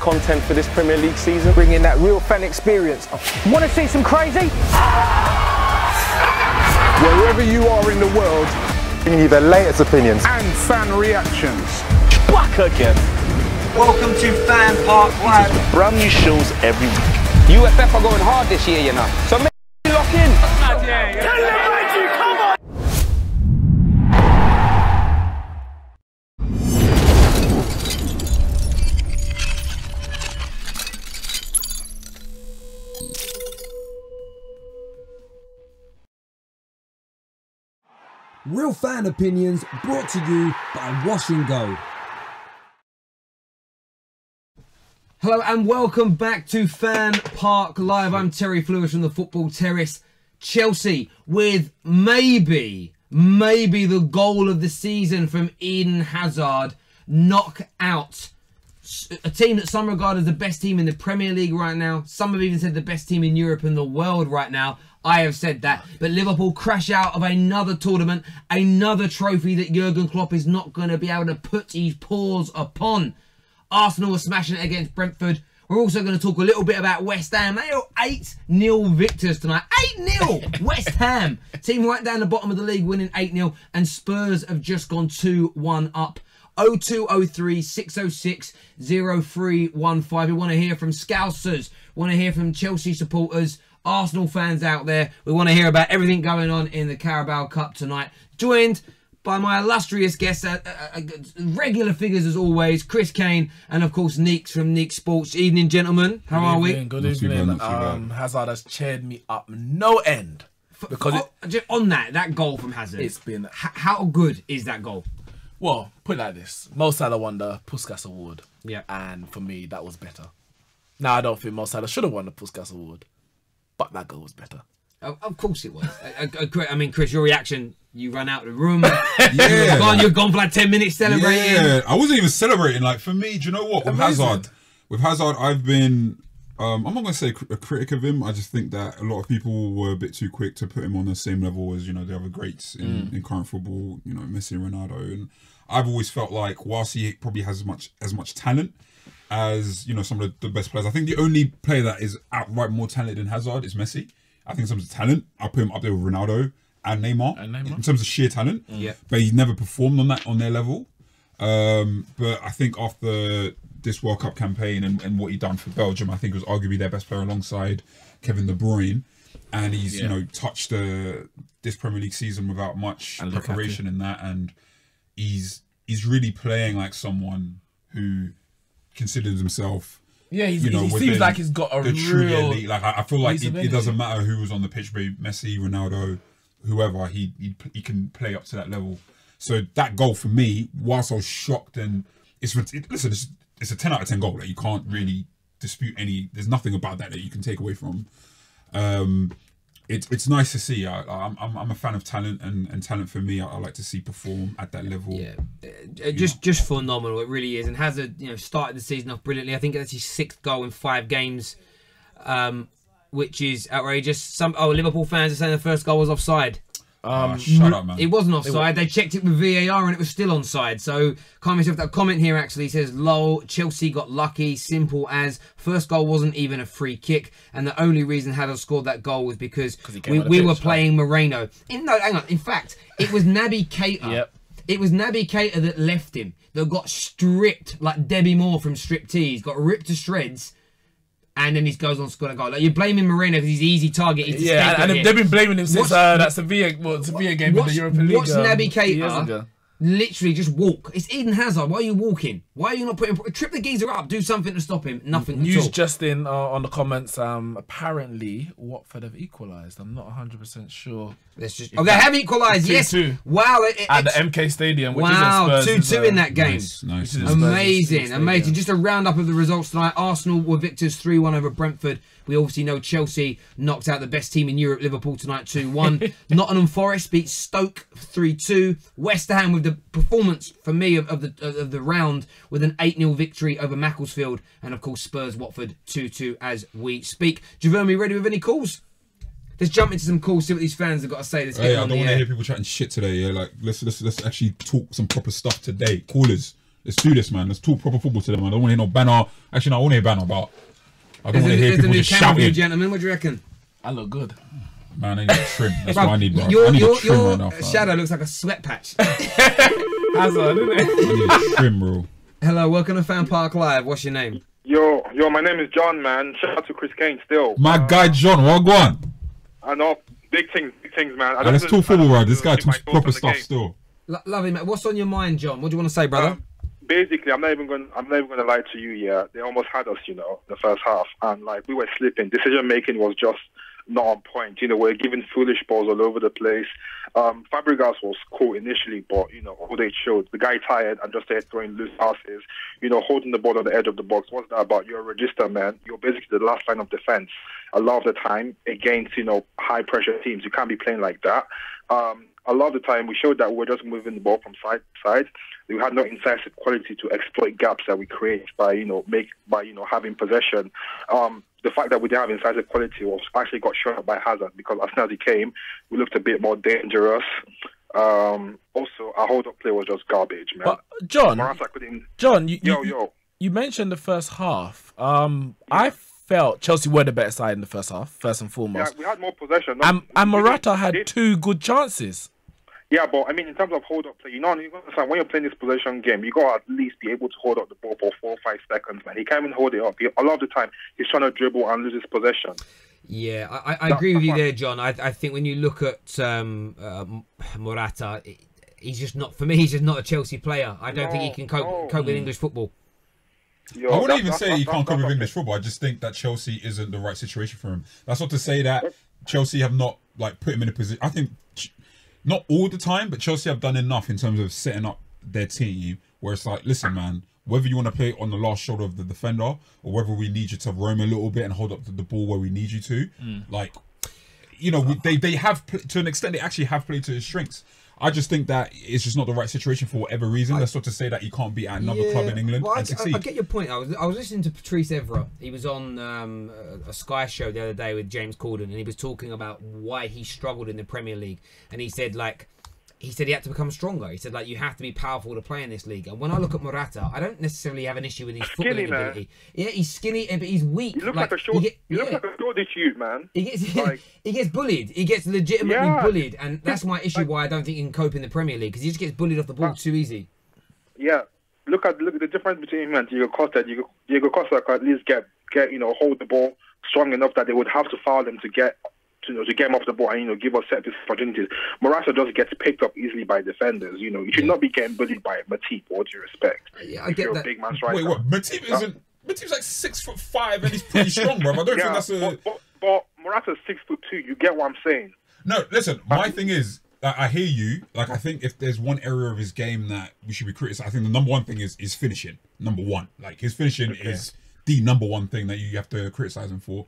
content for this Premier League season. Bringing that real fan experience. Want to see some crazy? Wherever you are in the world, bringing you the latest opinions and fan reactions. Back again. Welcome to FanPark Live. With brand new shows every week. UFF are going hard this year, you know. So make you lock in. Come on. Real fan opinions brought to you by Wash and Go. Hello and welcome back to FanPark Live. I'm Terry Flewis from the Football Terrace. Chelsea with maybe the goal of the season from Eden Hazard, knock out a team that some regard as the best team in the Premier League right now. Some have even said the best team in Europe and the world right now. I have said that. But Liverpool crash out of another tournament, another trophy that Jurgen Klopp is not going to be able to put his paws upon. Arsenal are smashing it against Brentford. We're also going to talk a little bit about West Ham. They are 8-0 victors tonight. 8-0! West Ham. Team right down the bottom of the league winning 8-0. And Spurs have just gone 2-1 up. 0203 606 0315. We want to hear from Scousers. We want to hear from Chelsea supporters, Arsenal fans out there. We want to hear about everything going on in the Carabao Cup tonight. Joined by my illustrious guests, regular figures as always, Chris Kane and of course Neeks from Neeks Sports. Evening, gentlemen. How are we? Good evening. Hazard has cheered me up no end. Because just on that goal from Hazard, it's been... How good is that goal? Well, put it like this. Mo Salah won the Puskas Award. Yeah. And for me, that was better. Now, I don't think Mo Salah should have won the Puskas Award. But that goal was better. Of course it was. I mean, Chris, your reaction, you ran out of the room. Yeah. You're gone for like 10 minutes celebrating. Yeah, I wasn't even celebrating. Like, for me, do you know what? With Hazard, I've been... I'm not going to say a critic of him. I just think that a lot of people were a bit too quick to put him on the same level as, you know, the other greats in current football, you know, Messi and Ronaldo. And I've always felt like whilst he probably has as much talent as, you know, some of the best players, I think the only player that is outright more talented than Hazard is Messi. I think in terms of talent, I'll put him up there with Ronaldo and Neymar. In terms of sheer talent. Yeah. But he never performed on their level. But I think after this World Cup campaign and what he done for Belgium, I think he was arguably their best player alongside Kevin De Bruyne, and he's you know touched this Premier League season without much preparation in that, and he's really playing like someone who considers himself. Yeah, he seems like he's got a true elite. Like I feel like it doesn't matter who was on the pitch, be Messi, Ronaldo, whoever, he can play up to that level. So that goal for me, whilst I was shocked, and it's a 10 out of 10 goal. Like, you can't really dispute any. There's nothing about that you can take away from. It's nice to see. I'm a fan of talent, and talent for me, I like to see perform at that level. Yeah, just phenomenal. It really is. And Hazard, you know, started the season off brilliantly. I think that's his 6th goal in 5 games, which is outrageous. Liverpool fans are saying the first goal was offside. Shut up, man. It wasn't offside. They checked it with VAR and it was still onside. So, can't myself that comment here actually says, lol, Chelsea got lucky, simple as. First goal wasn't even a free kick. And the only reason Hazard scored that goal was because we were playing Moreno. No, hang on. In fact, it was Naby Keita. Yep. It was Naby Keita that left him, that got stripped like Debbie Moore from Striptease, got ripped to shreds. And then he goes on to score a goal. Like, you're blaming Moreno because he's an easy target. Yeah, and they've been blaming him since that Sevilla game in the European League. Watch Naby Keita literally just walk. It's Eden Hazard. Why are you walking? Why are you not putting... Trip the geezer up. Do something to stop him. Nothing News at all. just in on the comments. Apparently, Watford have equalised. I'm not 100% sure. Let's just... they have equalised. Yes. 2-2. Wow. At the MK Stadium. Which wow. is 2-2 in that game. Nice. Amazing. Amazing. Just a roundup of the results tonight. Arsenal were victors 3-1 over Brentford. We obviously know Chelsea knocked out the best team in Europe, Liverpool, tonight 2-1. Nottingham Forest beat Stoke 3-2. West Ham with the performance, for me, of the round with an 8-0 victory over Macclesfield. And, of course, Spurs Watford 2-2 as we speak. Javerme, ready with any calls? Let's jump into some calls, see what these fans have got to say. I don't want to hear people chatting shit today. Yeah, like let's actually talk some proper stuff today. Callers, Let's do this, man. Let's talk proper football to them. I don't want to hear no banner. Actually, no, I want to hear banner about. I don't want to hear people just shouting. Gentlemen, what do you reckon? I look good. Man, I need a trim. That's what I need, bro. I need a trim your right now. shadow looks like a sweat patch. Hazard, isn't it? I need a trim, bro. Hello, welcome to FanPark Live. What's your name? Yo, my name is John, man. Shout out to Chris Kane still. My guy John, what go on? I know, big things, man. Let's talk football, bro. This guy talks proper stuff still. Lovely, mate. What's on your mind, John? What do you want to say, brother? Basically, I'm not even gonna lie to you. Yeah, they almost had us, the first half, and like we were slipping. Decision making was just not on point. We're giving foolish balls all over the place. Fabregas was cool initially, but all they showed, the guy tired and just started throwing loose passes. Holding the ball on the edge of the box. What's that about? You're a register man. You're basically the last line of defense. A lot of the time against high pressure teams, you can't be playing like that. A lot of the time, we showed that we were just moving the ball from side to side. We had no incisive quality to exploit gaps that we create by having possession. The fact that we didn't have incisive quality was actually got shown up by Hazard, because as soon as he came, we looked a bit more dangerous. Also, our hold-up play was just garbage, man. But John, you mentioned the first half. I felt Chelsea were the better side in the first half, first and foremost. Yeah, we had more possession. And Morata had 2 good chances. Yeah, but I mean, in terms of hold-up play, you understand, when you're playing this possession game, you got to at least be able to hold up the ball for 4 or 5 seconds, man. He can't even hold it up. A lot of the time, he's trying to dribble and lose his possession. Yeah, I agree with you there, John. I think when you look at Morata, he's just not, for me, he's just not a Chelsea player. I don't think he can cope with English football. I wouldn't even say he can't cope with English football. I just think that Chelsea isn't the right situation for him. That's not to say that Chelsea have not put him in a position. I think not all the time, but Chelsea have done enough in terms of setting up their team where it's like, listen, man, whether you want to play on the last shoulder of the defender or whether we need you to roam a little bit and hold up the ball where we need you to, they have, to an extent, they actually have played to his strengths. I just think that it's just not the right situation for whatever reason. That's not to say that he can't be at another club in England and succeed. I get your point. I was listening to Patrice Evra. He was on a Sky show the other day with James Corden, and he was talking about why he struggled in the Premier League. And he said, he had to become stronger. He said, you have to be powerful to play in this league. And when I look at Morata, I don't necessarily have an issue with his footballing ability. Yeah, he's skinny, but he's weak. He looks like a Shoreditch youth, man. He gets bullied. He gets legitimately bullied, and that's my issue. Why I don't think he can cope in the Premier League, because he just gets bullied off the ball too easy. Yeah, look at the difference between him and Diego Costa. Diego Costa could at least get hold the ball strong enough that they would have to foul him to get him off the ball and give us set piece opportunities. Morata just gets picked up easily by defenders. You should not be getting bullied by Matip, with all due respect. Yeah, I get that. A big man striker. Wait, what? Matip isn't. Matip's like 6'5" and he's pretty strong, bro. I don't think that's a. But Morata's 6'2". You get what I'm saying? No, listen. My thing is, I hear you. I think if there's one area of his game that we should be criticizing, I think the number one thing is finishing. Number one, his finishing is the number one thing that you have to criticize him for.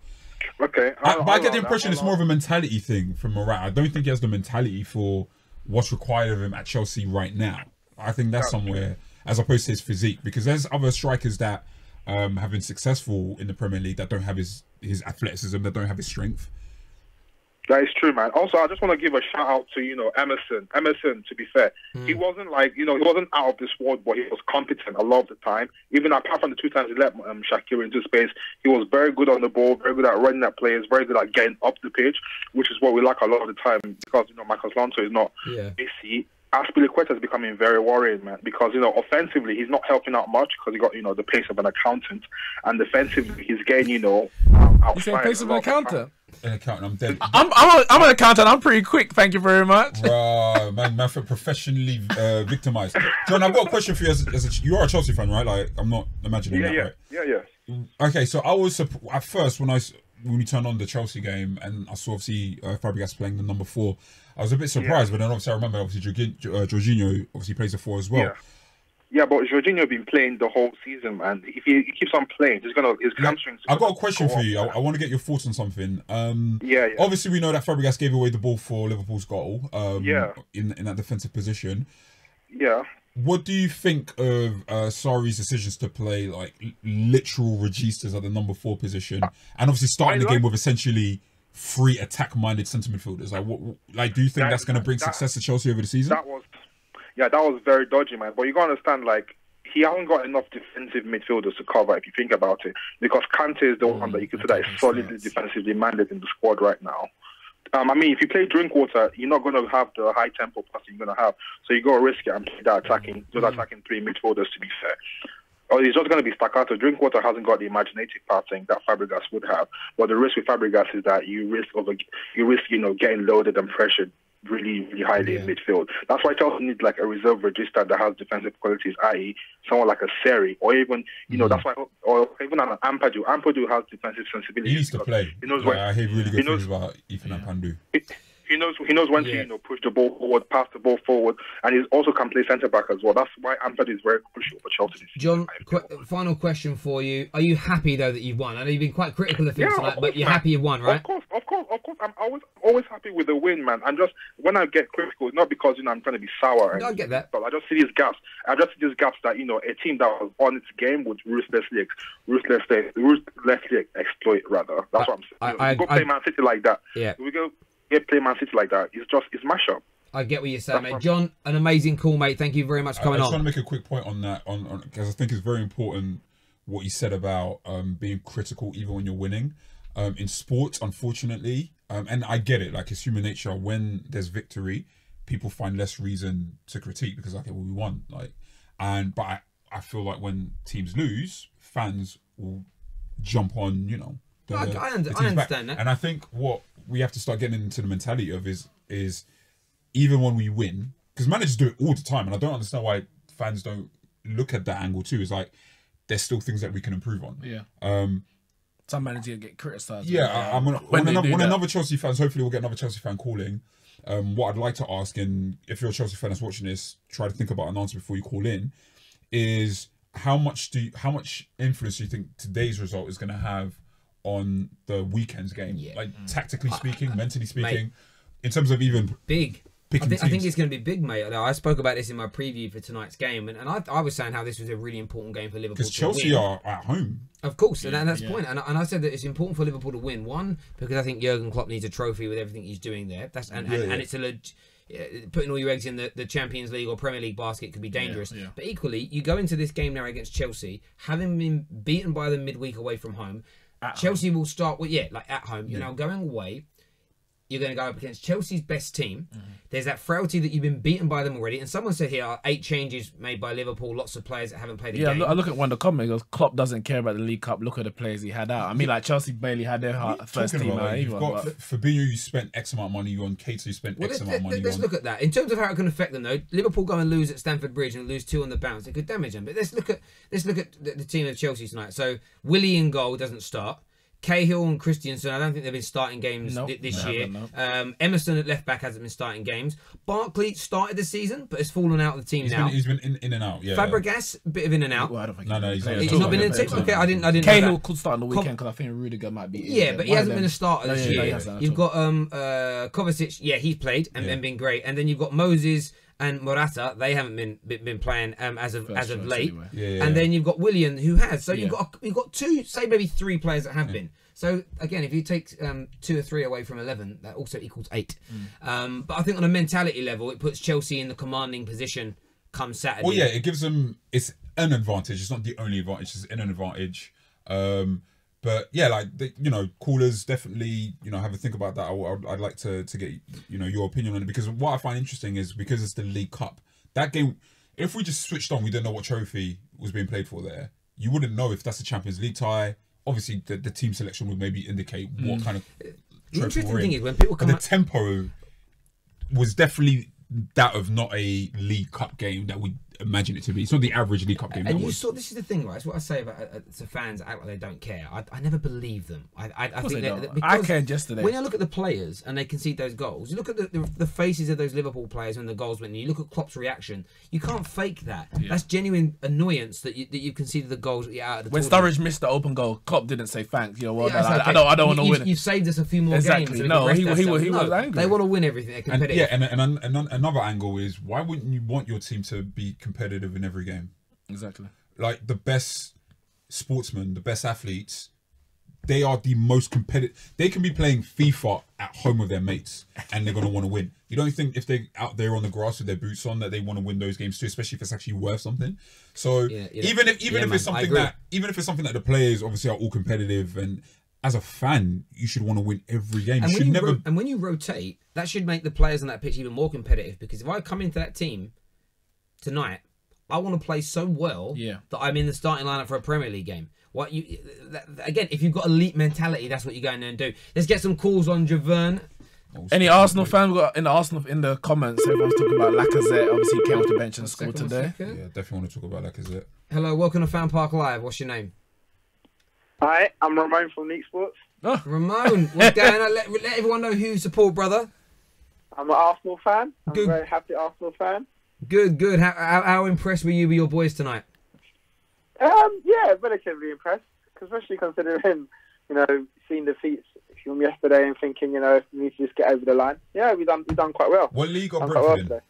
Okay. But I get the impression it's more of a mentality thing from Morata. I don't think he has the mentality for what's required of him at Chelsea right now. I think that's somewhere, as opposed to his physique, because there's other strikers that have been successful in the Premier League that don't have his athleticism, that don't have his strength. That is true, man. Also, I just want to give a shout out to, Emerson. Emerson, to be fair, he wasn't he wasn't out of this world, but he was competent a lot of the time. Even apart from the 2 times he let Shaqiri into space, he was very good on the ball, very good at running at players, very good at getting up the pitch, which is what we lack a lot of the time because, Marcos Alonso is not busy. Aspilicueta is becoming very worrying, man, because, offensively, he's not helping out much because he got, the pace of an accountant. And defensively, he's getting, outside. You say pace of an accountant? An accountant, I'm dead. I'm an accountant. I'm pretty quick. Thank you very much. Man, for professionally victimized. John, I've got a question for you. You are a Chelsea fan, right? I'm not imagining that, right? Yeah. Okay, so I was at first when we turned on the Chelsea game and I saw obviously Fabregas playing the number 4. I was a bit surprised, but then obviously I remember Jorginho obviously plays the 4 as well. Yeah, but Jorginho been playing the whole season, man. If he keeps on playing, his hamstrings. I got a question for you. I want to get your thoughts on something. Obviously, we know that Fabregas gave away the ball for Liverpool's goal. In that defensive position. Yeah. What do you think of Sarri's decisions to play literal registers at the number 4 position, and obviously starting the game with essentially 3 attack-minded centre midfielders? Do you think that's going to bring success to Chelsea over the season? That was very dodgy, man. But you gotta understand, he hasn't got enough defensive midfielders to cover, if you think about it, because Kante is the one that you consider is solidly defensively minded in the squad right now. I mean, if you play Drinkwater, you're not going to have the high tempo passing you're going to have, so you got to risk it and play that attacking, those attacking three midfielders, to be fair. Or it's just going to be staccato. Drinkwater hasn't got the imaginative passing that Fabregas would have, but the risk with Fabregas is that you risk getting loaded and pressured really, really highly in midfield. That's why Chelsea needs like a reserve register that has defensive qualities, i.e., someone like a Seri, or even that's why, or even an Ampadu. Ampadu has defensive sensibility. He used to play. He knows when. I hear really good things about Ethan Ampadu. He knows when to push the ball forward, pass the ball forward, and he also can play centre back as well. That's why Ampadu is very crucial for Chelsea. John, final question for you: are you happy though that you've won? I know you've been quite critical of things tonight, but you're happy you've won, right? Of course. I'm always happy with the win, man. And just when I get critical, it's not because I'm trying to be sour. I get that. But I just see these gaps. I just see these gaps that a team that was on its game would ruthlessly exploit. Rather, that's what I'm saying. We go play Man City like that. Yeah. We go play Man City like that. It's mash up. I get what you're saying, mate. John, an amazing call, mate. Thank you very much for coming on. I just want to make a quick point on that, because I think it's very important what you said about being critical even when you're winning. In sports, unfortunately, and I get it, like it's human nature. When there's victory, people find less reason to critique because we won. But I feel like when teams lose, fans will jump on, I understand that. And I think what we have to start getting into the mentality of is even when we win, because managers do it all the time, and I don't understand why fans don't look at that angle too. Is like there's still things that we can improve on. Yeah. Some managers get criticised. Yeah, when another Chelsea fans, hopefully we'll get another Chelsea fan calling. What I'd like to ask, and if you're a Chelsea fan that's watching this, try to think about an answer before you call in, is how much influence do you think today's result is going to have on the weekend's game? Yeah. Like tactically speaking, mentally speaking, in terms of even big. I picking think teams. it's going to be big, mate. I spoke about this in my preview for tonight's game, and I was saying how this was a really important game for Liverpool. Because Chelsea are at home. Of course, and that's the point. And I said that it's important for Liverpool to win. One, because I think Jurgen Klopp needs a trophy with everything he's doing there. And it's putting all your eggs in the Champions League or Premier League basket could be dangerous. Yeah. But equally, you go into this game now against Chelsea, having been beaten by them midweek away from home. Chelsea will start with at home. You're now going away. You're going to go up against Chelsea's best team. There's that frailty that you've been beaten by them already. And someone said here, 8 changes made by Liverpool, lots of players that haven't played a game. I look at one of the comments. Goes, Klopp doesn't care about the League Cup. Look at the players he had out. I mean, like Chelsea barely had their first team out either. You've got Fabinho, you spent X amount of money. You on Keita, you spent X amount of money. Let's look at that. In terms of how it can affect them, though, Liverpool go and lose at Stamford Bridge and lose 2 on the bounce. It could damage them. But let's look at the team of Chelsea tonight. So Willie in goal doesn't start. Cahill and Christensen, I don't think they've been starting games this year. Emerson at left back hasn't been starting games. Barkley started the season, but has fallen out of the team now. He's been in and out. Yeah. Fabregas, a bit of in and out. Well, I don't think he's not been in the team. Okay, I didn't. Cahill could start on the weekend because I think Rudiger might be. Yeah, but he hasn't been a starter this year. You've got Kovacic. Yeah, he's played and been great. And then you've got Moses and Morata. They haven't been playing as of late. Anyway. And then you've got Willian, who has. So you've got 2, say maybe 3 players that have been. So again, if you take 2 or 3 away from 11, that also equals 8. But I think on a mentality level, it puts Chelsea in the commanding position come Saturday. Well, yeah, it gives them. It's an advantage. It's not the only advantage. It's an advantage. But yeah, callers definitely have a think about that. I'd like to get your opinion on it, because what I find interesting is because it's the League Cup. That game, if we just switched on, we didn't know what trophy was being played for there. You wouldn't know if that's a Champions League tie. Obviously, the team selection would maybe indicate what kind of trophy the interesting we're in. thing is when people come the tempo was definitely that of not a League Cup game that we imagine it to be. It's not the average League Cup game. And this is the thing, right? It's what I say about to fans act like they don't care. I never believe them. I think that I cared yesterday. When you look at the players and they concede those goals, you look at the faces of those Liverpool players when the goals went, and you look at Klopp's reaction. You can't fake that. Yeah. That's genuine annoyance that you conceded the goals out of the tournament. When Sturridge missed the open goal, Klopp didn't say thanks. I don't want to win. You've saved us a few more games. No, he was angry. They want to win everything. They're competitive. And another angle is, why wouldn't you want your team to be competitive in every game? Exactly. Like the best sportsmen, the best athletes, they are the most competitive. They can be playing FIFA at home with their mates, and they're gonna want to win. You don't think if they're out there on the grass with their boots on that they want to win those games too, especially if it's actually worth something. So even if it's something that the players obviously are all competitive, and as a fan, you should want to win every game. And when you rotate, that should make the players on that pitch even more competitive. Because if I come into that team tonight, I want to play so well that I'm in the starting lineup for a Premier League game. Again, if you've got elite mentality, that's what you're going there and do. Let's get some calls on Javern. Any Arsenal fan got in the comments? Everyone's talking about Lacazette. Obviously, he came off the bench and scored today. Yeah, definitely want to talk about Lacazette. Hello, welcome to FanPark Live. What's your name? Hi, I'm Ramon from Neat Sports. Oh. Ramon, what's going on? Let everyone know who you support, brother. I'm an Arsenal fan. I'm a very happy Arsenal fan. Good. How impressed were you with your boys tonight? Yeah, relatively impressed, especially considering, seeing defeats from yesterday and thinking, we need to just get over the line. Yeah, we've done quite well. What league are Brentford in?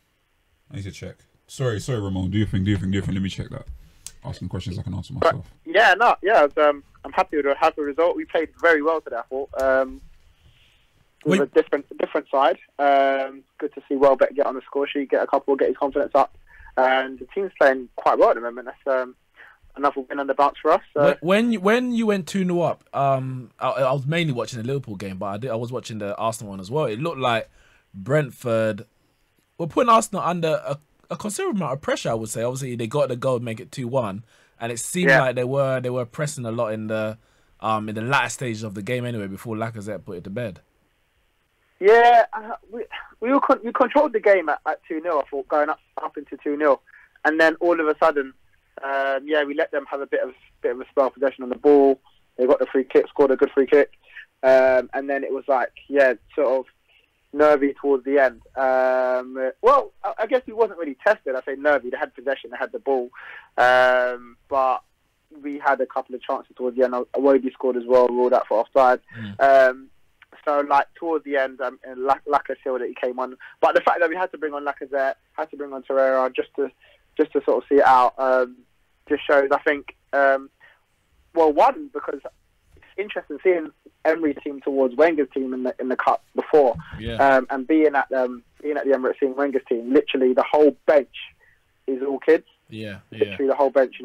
I need to check. Sorry, Ramon. Do you think? Let me check that. Asking questions I can answer myself. I'm happy with the result. We played very well today, I thought. With a different side. Good to see Welbeck get on the score sheet, get his confidence up, and the team's playing quite well at the moment. That's another win on the bounce for us. So. When you went 2-0 up, I was mainly watching the Liverpool game, but I was watching the Arsenal one as well. It looked like Brentford were putting Arsenal under a considerable amount of pressure, I would say. Obviously, they got the goal to make it 2-1, and it seemed like they were pressing a lot in the latter stages of the game anyway, before Lacazette put it to bed. Yeah, we controlled the game at 2-0, I thought, going up into 2-0, and then all of a sudden, we let them have a bit of a spell of possession on the ball. They got the free kick, scored a good free kick, and then it was like, sort of nervy towards the end. Well, I guess we wasn't really tested. I say nervy. They had possession, they had the ball, but we had a couple of chances towards the end. Iwobi scored as well, ruled out for offside. So, towards the end, Lacazette that he came on. But the fact that we had to bring on Lacazette, had to bring on Torreira just to sort of see it out, just shows, I think, one, because it's interesting seeing Emery's team towards Wenger's team in the cup before, and being at the Emirates, seeing Wenger's team, literally the whole bench is all kids. Literally the whole bench,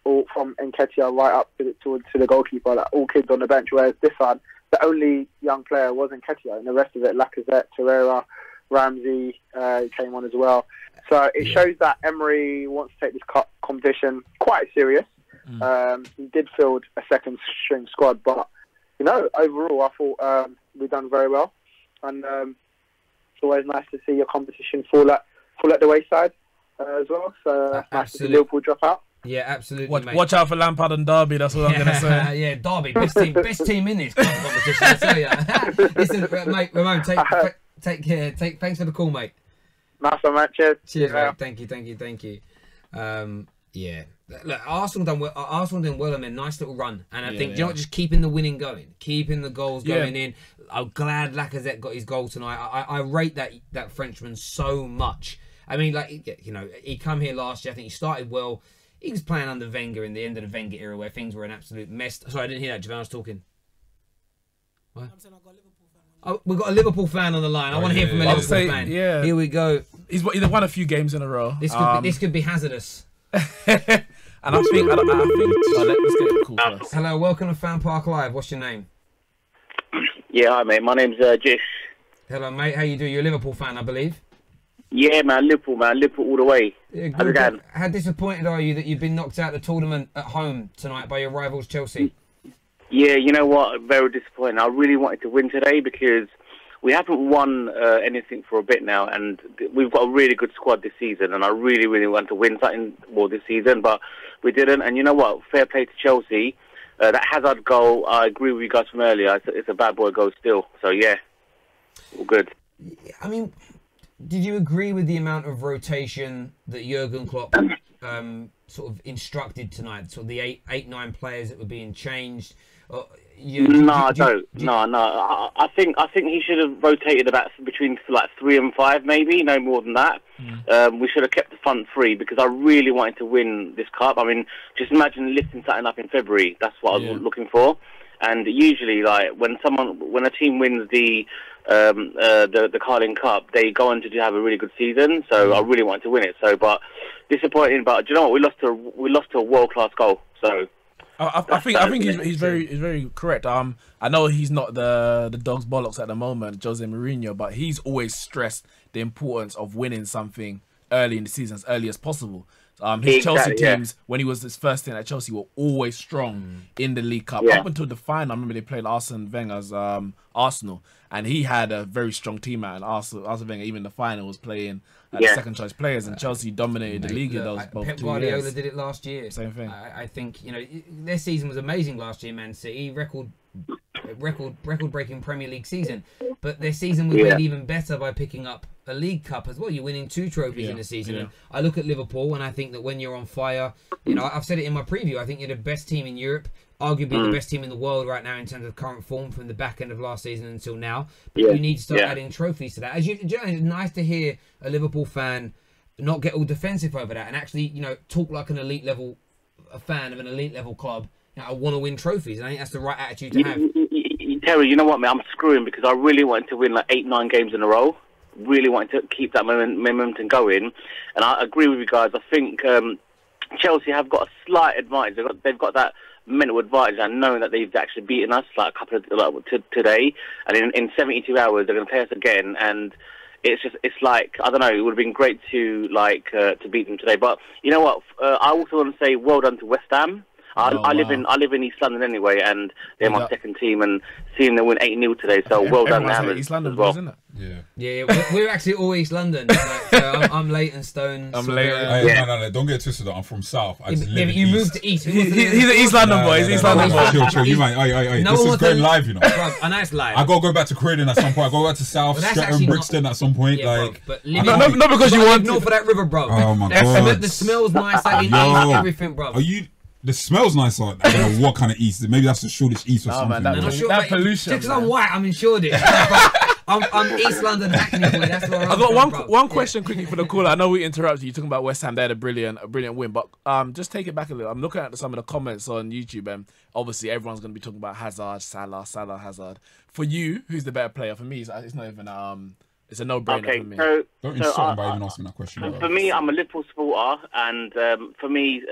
all from Nketiah right up to the goalkeeper, all kids on the bench. Whereas this side, the only young player was Nketiah, and the rest of it, Lacazette, Torreira, Ramsey came on as well. So it shows that Emery wants to take this competition quite serious. He did field a second string squad, but overall I thought we've done very well, and it's always nice to see your competition fall at the wayside as well. So nice to see Liverpool drop out. Yeah, absolutely. Watch out for Lampard and Derby. That's what I'm gonna say. Yeah, Derby, best team in this competition. I tell you. Listen, mate, Ramon, take care. Thanks for the call, mate. Nice one, mate. Cheers, mate. Thank you. Look, Arsenal done well on their nice little run, and I think just keeping the winning going, keeping the goals going in. I'm glad Lacazette got his goal tonight. I rate that Frenchman so much. I mean, he come here last year. I think he started well. He was playing under Wenger in the end of the Wenger era, where things were an absolute mess. Sorry, I didn't hear that. Javon was talking. What? We've got a Liverpool fan on the line. I want to hear from a Liverpool fan. Yeah. Here we go. He's won a few games in a row. This could be hazardous. And I think. Let's get a call first. Hello, welcome to FanPark Live. What's your name? Yeah, hi mate. My name's Jish. Hello, mate. How you do? You're a Liverpool fan, I believe. Yeah, man. Liverpool all the way. Yeah, good. How disappointed are you that you've been knocked out of the tournament at home tonight by your rivals Chelsea? Yeah, you know what? Very disappointing. I really wanted to win today because we haven't won anything for a bit now, and we've got a really good squad this season, and I really, really want to win something more this season, but we didn't. And you know what? Fair play to Chelsea. That Hazard goal, I agree with you guys from earlier. It's a bad boy goal still. So, yeah, all good. I mean, did you agree with the amount of rotation that Jurgen Klopp sort of instructed tonight? Sort of the 8-9 players that were being changed? No, I don't. I think he should have rotated about between 3 and 5, maybe, no more than that. We should have kept the front three because I really wanted to win this cup. I mean, just imagine lifting something up in February. That's what I was looking for. And usually, like when a team wins the Carling Cup, they go on to have a really good season. So I really wanted to win it. So, but disappointing. But do you know what? We lost to a world-class goal. So. I think he's very correct. I know he's not the dog's bollocks at the moment, Jose Mourinho, but he's always stressed the importance of winning something early in the season, as early as possible. His Chelsea teams, when he was his first stint at Chelsea, were always strong in the League Cup. Up until the final, I remember they played Arsene Wenger's Arsenal, and he had a very strong team out. And Arsene Wenger, even the final, was playing the second choice players, and Chelsea dominated the league in those both Pep 2 Guardiola years. did it last year. Same thing. I think their season was amazing last year. Man City record-breaking Premier League season, but their season was made even better by picking up a League Cup as well. You're winning 2 trophies in a season. And I look at Liverpool, and I think that when you're on fire, I've said it in my preview. I think you're the best team in Europe, arguably the best team in the world right now in terms of current form from the back end of last season until now. But you need to start adding trophies to that. It's nice to hear a Liverpool fan not get all defensive over that and actually, talk like an elite level, a fan of an elite level club. I want to win trophies, and I think that's the right attitude to have. Terry, you know what, man? I'm screwing because I really wanted to win like 8-9 games in a row. Really wanted to keep that momentum going, and I agree with you guys. I think Chelsea have got a slight advantage. They've got that mental advantage, and knowing that they've actually beaten us like a couple of today, and in 72 hours they're going to play us again, and it's like I don't know. It would have been great to to beat them today, but you know what? I also want to say well done to West Ham. I live in East London anyway, and they're my second team, and seeing them win 8-0 today, so well done to East London as well. Isn't it? Yeah, we're actually all East London. So I'm Leytonstone. No, don't get twisted. I'm from South. I just live in you East. moved to East. He's an East London boy. He's East London boy. Chill. You might. This is going live, I know it's live. I gotta go back to Croydon at some point. I go back to South, Streatham, Brixton at some point. But not because you want to. For that river, bro. Oh my god. The smell's nice. Everything, bro. Are you? The smells nice. I don't know what kind of East. Maybe that's the Shoreditch East or something. Man, that pollution. Just because I'm white, I'm in Shoreditch. I'm East London Hackney boy. That's where I got one question quickly for the caller. I know we interrupted you talking about West Ham. They had a brilliant win, but just take it back a little. I'm looking at some of the comments on YouTube, and obviously everyone's going to be talking about Hazard, Salah, Hazard. For you, who's the better player? For me, it's not even it's a no-brainer for me. Don't insult me by even asking that question. For me, I'm a Liverpool supporter, and for me,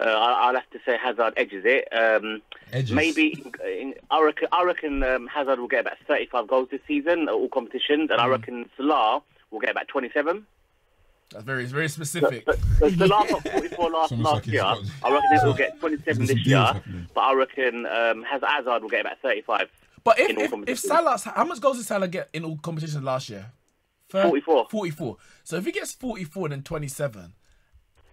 I'll have to say Hazard edges it. Maybe I reckon Hazard will get about 35 goals this season at all competitions, and I reckon Salah will get about 27. That's very specific. So Salah got 44 last year. I reckon he'll get 27 this year, but I reckon Hazard will get about 35. But if Salah, how much goals did Salah get in all competitions last year? 44. 44. So if he gets 44, then 27.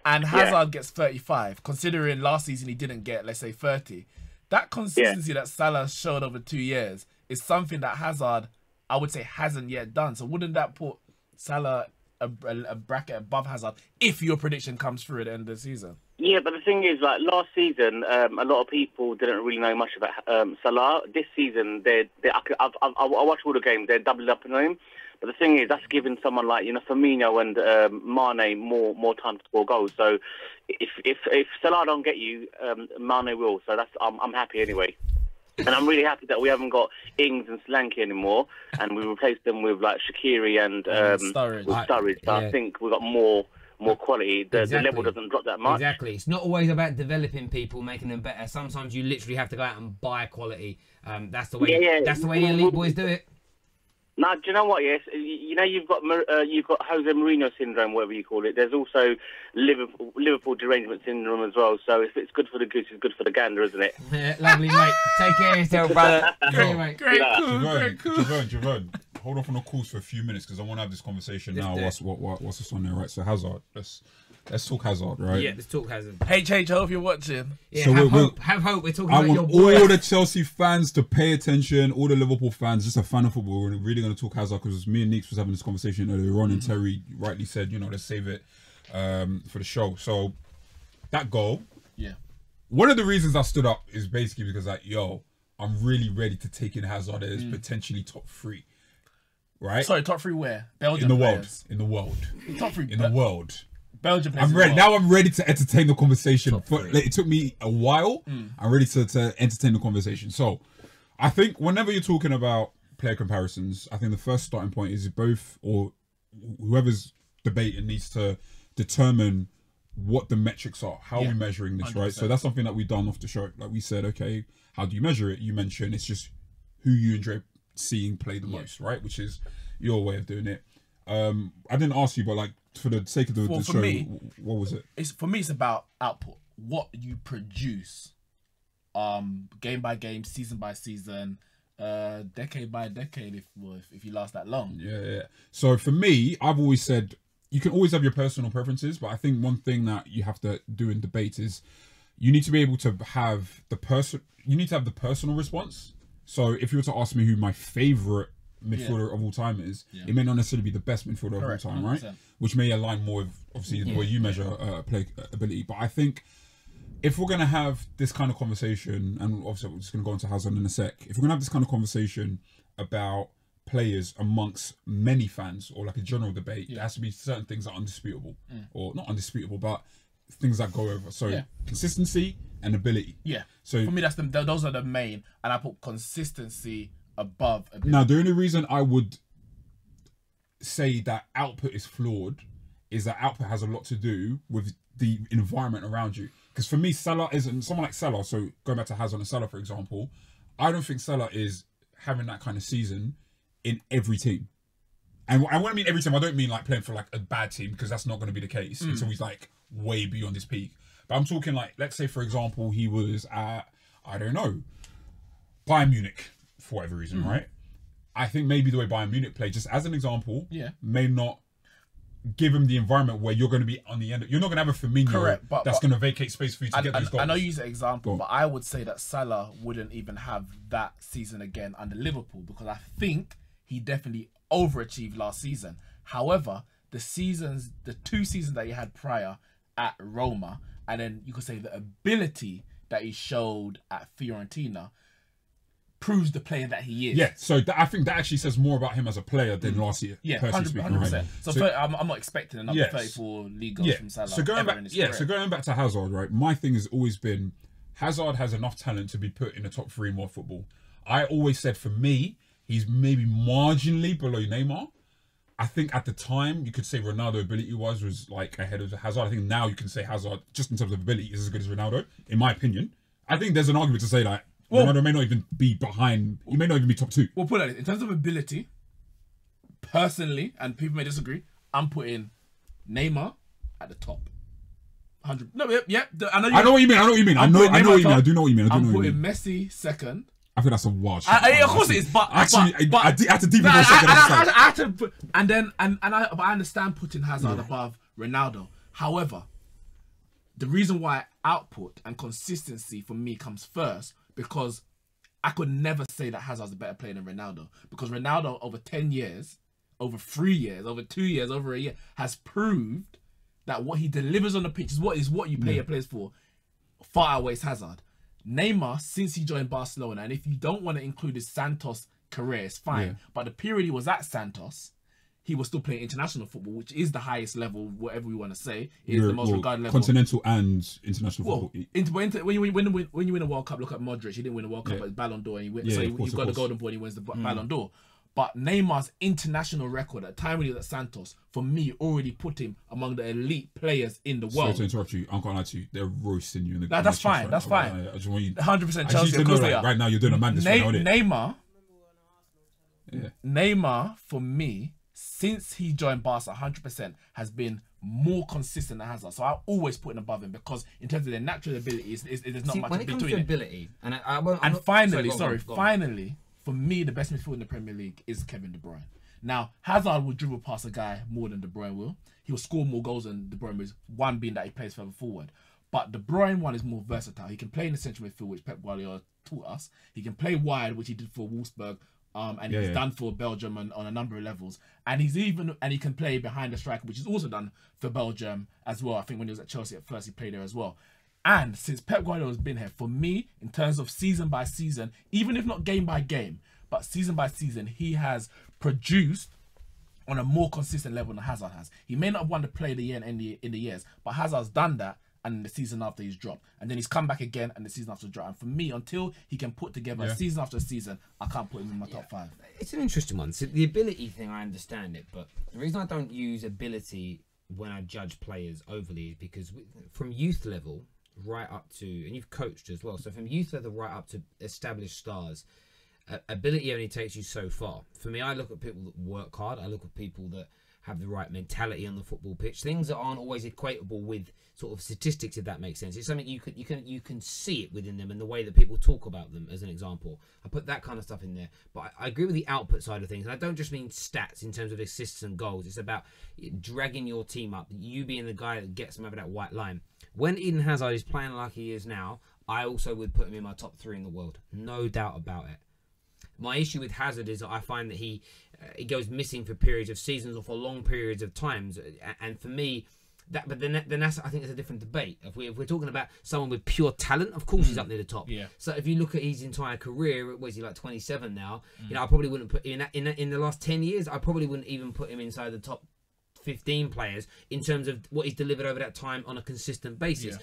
And Hazard gets 35, considering last season he didn't get, let's say, 30. That consistency that Salah showed over 2 years is something that Hazard, I would say, hasn't yet done. So wouldn't that put Salah a bracket above Hazard if your prediction comes through at the end of the season? Yeah, but the thing is, like last season, a lot of people didn't really know much about Salah. This season, I watched all the games. They're doubling up on him. But the thing is, that's giving someone like Firmino and Mane more time to score goals. So if Salah don't get you, Mane will. So I'm happy anyway, and I'm really happy that we haven't got Ings and Solanke anymore, and we replaced them with like Shaqiri and Sturridge. So I think we've got more quality. The level doesn't drop that much. Exactly. It's not always about developing people, making them better. Sometimes you literally have to go out and buy quality. That's the way. That's the way the elite boys do it. Now, do you know what? Yes, you've got Jose Mourinho syndrome, whatever you call it. There's also Liverpool derangement syndrome as well. So if it's good for the goose, it's good for the gander, isn't it? Lovely, mate. Take care of yourself, brother. Great, cool. Javon, hold off on the calls for a few minutes because I want to have this conversation now. What's this on there, right? So Hazard, let's talk Hazard, right? Yeah, let's talk Hazard. HH, I hope you're watching. Yeah, so have hope. We're talking I about your want boy. all the Chelsea fans to pay attention, all the Liverpool fans, just a fan of football. We're really going to talk Hazard because me and Neeks was having this conversation earlier on, and Terry rightly said, let's save it for the show. So that goal, one of the reasons I stood up is basically because I'm really ready to take in Hazard as potentially top 3. Right? Sorry, top 3 where? Belgium in the players. world. In the world. Top 3 in the world. Belgium plays I'm as ready. well. Now I'm ready to entertain the conversation. Top three. It took me a while. I'm ready to entertain the conversation. So I think whenever you're talking about player comparisons, I think the first starting point is both, or whoever's debating needs to determine what the metrics are. How are we measuring this, 100%. Right? So that's something that we've done off the show. Like we said, okay, how do you measure it? You mentioned it's just who you enjoy seeing play the most, right? Which is your way of doing it. I didn't ask you, but like for the sake of the show, me, what was it? For me, it's about output. What you produce, game by game, season by season, decade by decade, if you last that long. Yeah. So for me, I've always said you can always have your personal preferences, but I think one thing that you have to do in debate is you need to be able to have the personal response. So if you were to ask me who my favorite midfielder of all time is, it may not necessarily be the best midfielder of all time, 100%. Right? Which may align more with obviously the way you measure play ability. But I think if we're going to have this kind of conversation, and obviously we're just going to go into Hazard in a sec, if we're going to have this kind of conversation about players amongst many fans, or like a general debate, there has to be certain things that are undisputable, or not undisputable, but things that go over. So consistency and ability. Yeah. So for me, those are the main, and I put consistency above ability. Now, the only reason I would say that output is flawed is that output has a lot to do with the environment around you. Because for me, Salah isn't someone like Salah. So going back to Hazard and Salah, for example, I don't think Salah is having that kind of season in every team. And when I mean every team, I don't mean like playing for like a bad team, because that's not going to be the case until he's like way beyond his peak. But I'm talking like, let's say for example, he was at, I don't know, Bayern Munich for whatever reason, right? I think maybe the way Bayern Munich play, just as an example, may not give him the environment where you're going to be on the end. You're not going to have a Firmino that's going to vacate space for you to get those goals. I know you use an example, but I would say that Salah wouldn't even have that season again under Liverpool, because I think he definitely overachieved last season. However, the 2 seasons that he had prior at Roma, and then you could say the ability that he showed at Fiorentina, proves the player that he is. Yeah, so I think that actually says more about him as a player than last year. Yeah, 100%. Right? So I'm not expecting another 34 league goals from Salah. So going back to Hazard, right? My thing has always been Hazard has enough talent to be put in the top 3 in world football. I always said for me, he's maybe marginally below Neymar. I think at the time you could say Ronaldo ability-wise was like ahead of Hazard. I think now you can say Hazard, just in terms of ability, is as good as Ronaldo, in my opinion. I think there's an argument to say that Ronaldo may not even be behind. He may not even be top 2. We'll put it in terms of ability. Personally, and people may disagree, I'm putting Neymar at the top. 100. No, yeah. I know what you mean. I know what you mean. I know what you mean. I do know what you mean. I'm putting Messi second. I think that's a wild shit. Of course it is, but actually, I had to deep for a second. I had to put, and I understand putting Hazard above Ronaldo. However, the reason why output and consistency for me comes first, because I could never say that Hazard's a better player than Ronaldo, because Ronaldo over 10 years, over 3 years, over 2 years, over a year has proved that what he delivers on the pitch is what you pay your players for, far outweighs Hazard. Neymar, since he joined Barcelona, and if you don't want to include his Santos career, it's fine. But the period he was at Santos, he was still playing international football, which is the highest level, whatever we want to say, is the most regarded level. Continental and international football. When you win a World Cup, look at Modric. He didn't win a World Cup, but Ballon d'Or, and he wins. So you've got the Golden Ball, and he wins the Ballon d'Or. But Neymar's international record at the time when he was at Santos, for me, already put him among the elite players in the world. Sorry to interrupt you, I'm not gonna lie to you. They're roasting you in the That's fine. That's fine. 100% Chelsea. Of course they are. Right now, you're doing a madness. Neymar, for me, since he joined Barca, 100% has been more consistent than Hazard. So I always put him above him, because in terms of their natural ability, there's not much when it comes to ability. Finally, for me, the best midfielder in the Premier League is Kevin De Bruyne. Now, Hazard will dribble past a guy more than De Bruyne will. He will score more goals than De Bruyne will, one being that he plays further forward. But De Bruyne one is more versatile. He can play in the central midfield, which Pep Guardiola taught us. He can play wide, which he did for Wolfsburg, and he's done for Belgium on a number of levels. And he can play behind the striker, which is also done for Belgium as well. I think when he was at Chelsea at first, he played there as well. And since Pep Guardiola has been here, for me, in terms of season by season, even if not game by game, but season by season, he has produced on a more consistent level than Hazard has. He may not have won the Player of the Year in the years, but Hazard's done that, and the season after he's dropped, and then he's come back again, and the season after dropped. And for me, until he can put together a season after season, I can't put him in my top 5. It's an interesting one. So the ability thing, I understand it, but the reason I don't use ability when I judge players overly is because from youth level right up to, and you've coached as well, so from youth level right up to established stars, ability only takes you so far. For me, I look at people that work hard. I look at people that have the right mentality on the football pitch. Things that aren't always equatable with sort of statistics, if that makes sense. It's something you can see it within them and the way that people talk about them, as an example. I put that kind of stuff in there. But I agree with the output side of things. And I don't just mean stats in terms of assists and goals. It's about dragging your team up, you being the guy that gets them over that white line. When Eden Hazard is playing like he is now, I also would put him in my top 3 in the world. No doubt about it. My issue with Hazard is that I find that he goes missing for periods of seasons or for long periods of times, and for me, but then that's, I think it's a different debate. If we're talking about someone with pure talent, of course he's up near the top. Yeah. So if you look at his entire career, what is he, like 27 now? You know, I probably wouldn't put in the last 10 years. I probably wouldn't even put him inside the top 15 players in terms of what he's delivered over that time on a consistent basis. Yeah.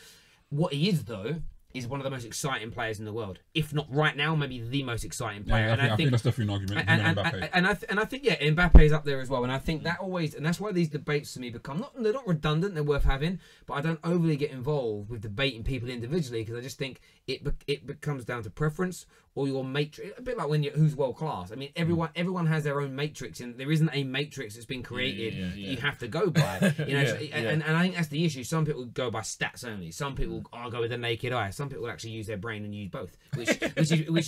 What he is, though, is one of the most exciting players in the world. If not right now, maybe the most exciting player. Yeah, I think that's definitely an argument. And I think Mbappe is up there as well. And I think that always, and that's why these debates to me become they're not redundant. They're worth having, but I don't overly get involved with debating people individually because I just think it becomes down to preference or your matrix. A bit like when who's world class. I mean, everyone has their own matrix, and there isn't a matrix that's been created. You have to go by. You know, and I think that's the issue. Some people go by stats only. Some people go with the naked eye. Some people actually use their brain and use both, which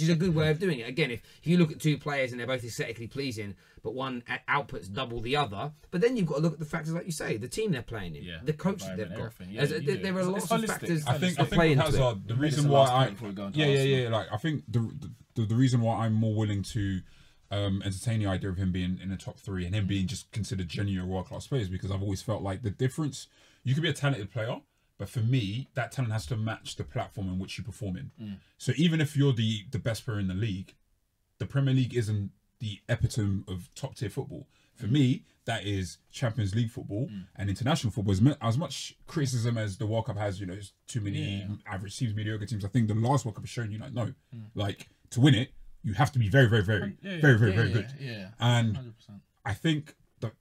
is a good way of doing it. Again, if you look at 2 players and they're both aesthetically pleasing, but one outputs double the other, but then you've got to look at the factors like you say, the team they're playing in, the coach that they've got. There are lots of factors. I think Hazard, the reason why I think the reason why I'm more willing to entertain the idea of him being in the top 3 and him being just considered genuine world class players, because I've always felt like the difference. You could be a talented player, but for me, that talent has to match the platform in which you perform in. So even if you're the best player in the league, the Premier League isn't the epitome of top tier football. For me, that is Champions League football and international football. As much criticism as the World Cup has, you know, it's too many average teams, mediocre teams. I think the last World Cup has shown you, like, no, like to win it, you have to be very, very, very, very good. And 100%. I think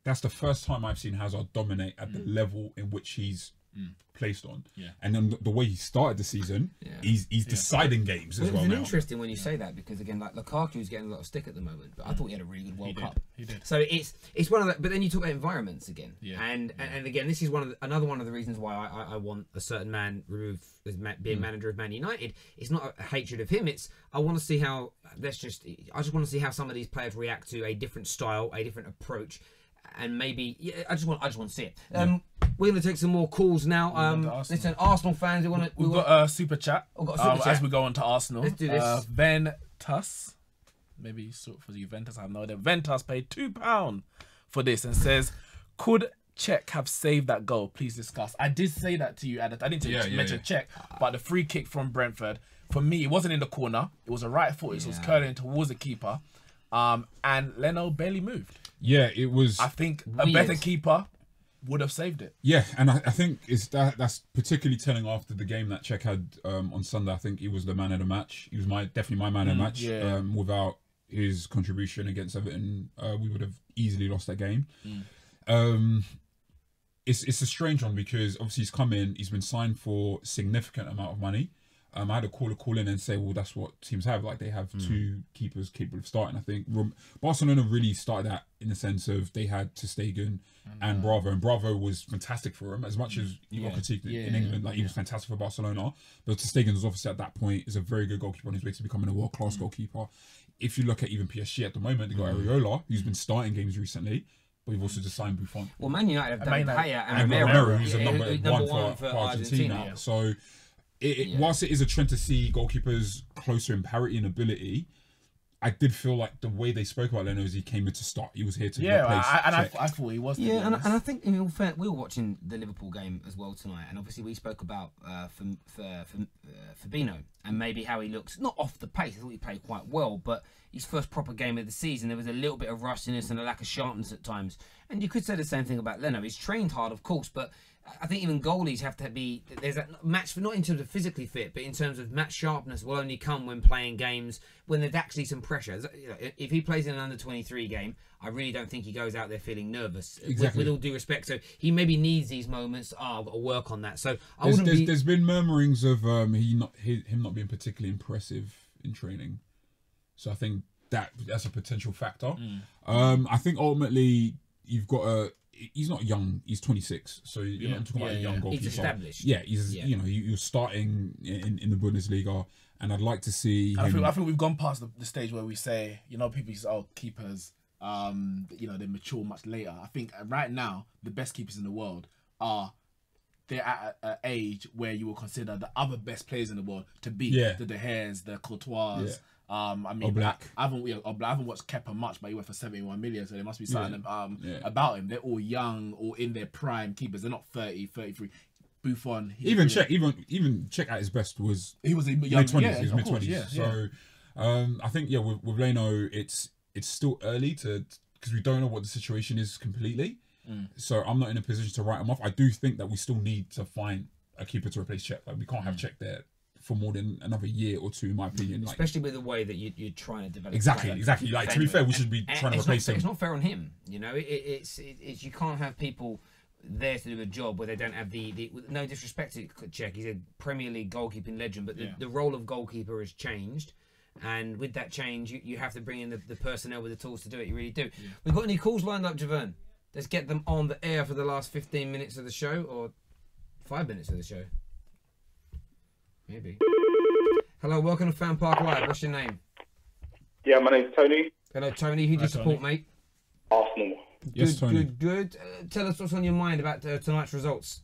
that's the first time I've seen Hazard dominate at the level in which he's placed on. And then the way he started the season, he's deciding games as well. It's interesting when you say that, because again, like Lukaku's getting a lot of stick at the moment, but I thought he had a really good World Cup. He did. So it's one of the, but then you talk about environments again, and again, this is another one of the reasons why I want a certain man removed as being manager of Man United. It's not a hatred of him. It's I want to see how I just want to see how some of these players react to a different style, a different approach. And maybe I just want to see it. We're going to take some more calls now. Listen, Arsenal fans, we've got a super chat. Chat. As we go on to Arsenal. Let's do this. Ventus, maybe for Juventus, I have no idea. Ventus paid £2 for this and says, "Could Czech have saved that goal? Please discuss." I did say that to you. I didn't mention Czech, but the free kick from Brentford, for me, it wasn't in the corner. It was a right foot. It was curling towards the keeper, and Leno barely moved. Yeah, it was. I think a better keeper would have saved it. Yeah, and I think that's particularly telling after the game that Czech had on Sunday. I think he was the man of the match. He was definitely my man of the match. Yeah. Without his contribution against Everton, we would have easily lost that game. It's a strange one because obviously he's come in, he's been signed for significant amount of money. I had a caller call in and say, well, that's what teams have. Like, they have 2 keepers capable of starting. I think Barcelona really started that in the sense of they had Ter Stegen and Bravo. And Bravo was fantastic for him. As much as you got critiqued in England, like he was fantastic for Barcelona. But Ter Stegen was obviously at that point is a very good goalkeeper on his way to becoming a world-class goalkeeper. If you look at even PSG at the moment, they've got Areola, who's been starting games recently. But we've also just signed Buffon. Well, Man United have done Paya and Romero, who's a number one for Argentina. So... whilst it is a trend to see goalkeepers closer in parity and ability, I did feel like the way they spoke about Leno is he came in to start. He was here to Yeah, replace. I thought he was. Yeah, and I think in all fair, we were watching the Liverpool game as well tonight, and obviously we spoke about Fabinho and maybe how he looks not off the pace. I thought he played quite well, but his first proper game of the season, there was a little bit of rustiness and a lack of sharpness at times. And you could say the same thing about Leno. He's trained hard, of course, but I think even goalies have to be, there's that match for, not in terms of physically fit, but in terms of match sharpness will only come when playing games when there's actually some pressure. You know, if he plays in an under-23 game, I really don't think he goes out there feeling nervous. Exactly. With all due respect, so he maybe needs these moments. I've got to work on that. So there's been murmurings of him not being particularly impressive in training. So I think that's a potential factor. I think ultimately you've got he's not young. He's 26, so you're not talking about a young goalkeeper. He's established. Yeah, you know, you're starting in the Bundesliga, and I'd like to see him. I think we've gone past the stage where we say, you know, people say, oh, keepers, you know, they mature much later. I think right now the best keepers in the world they're at an age where you will consider the other best players in the world to be the De Gea's, the Courtois. Yeah. I mean, I haven't watched Kepa much, but he went for 71 million, so there must be something about him. They're all young or in their prime keepers. They're not 30, 33. Buffon. Even Czech at his best was he was young, mid-20s. He was mid-20s. So I think with Leno, it's still early because we don't know what the situation is completely. So I'm not in a position to write him off. I do think that we still need to find a keeper to replace Czech. Like we can't have Czech there for more than another year or two, in my opinion. Like, especially with the way that you're trying to develop. Exactly. Like, to be fair, we should be trying to replace him. It's not fair on him. You know, it's you can't have people there to do a job where they don't have the no disrespect to Czech. He's a Premier League goalkeeping legend, but the role of goalkeeper has changed. And with that change, you have to bring in the personnel with the tools to do it. You really do. Yeah. We've got any calls lined up, Javern? Let's get them on the air for the last 15 minutes of the show, or 5 minutes of the show. Maybe. Hello, welcome to FanPark Live. What's your name? Yeah, my name's Tony. Hello, Tony. Who do you support, mate? Arsenal. Yes, Tony. Good. Tell us what's on your mind about tonight's results.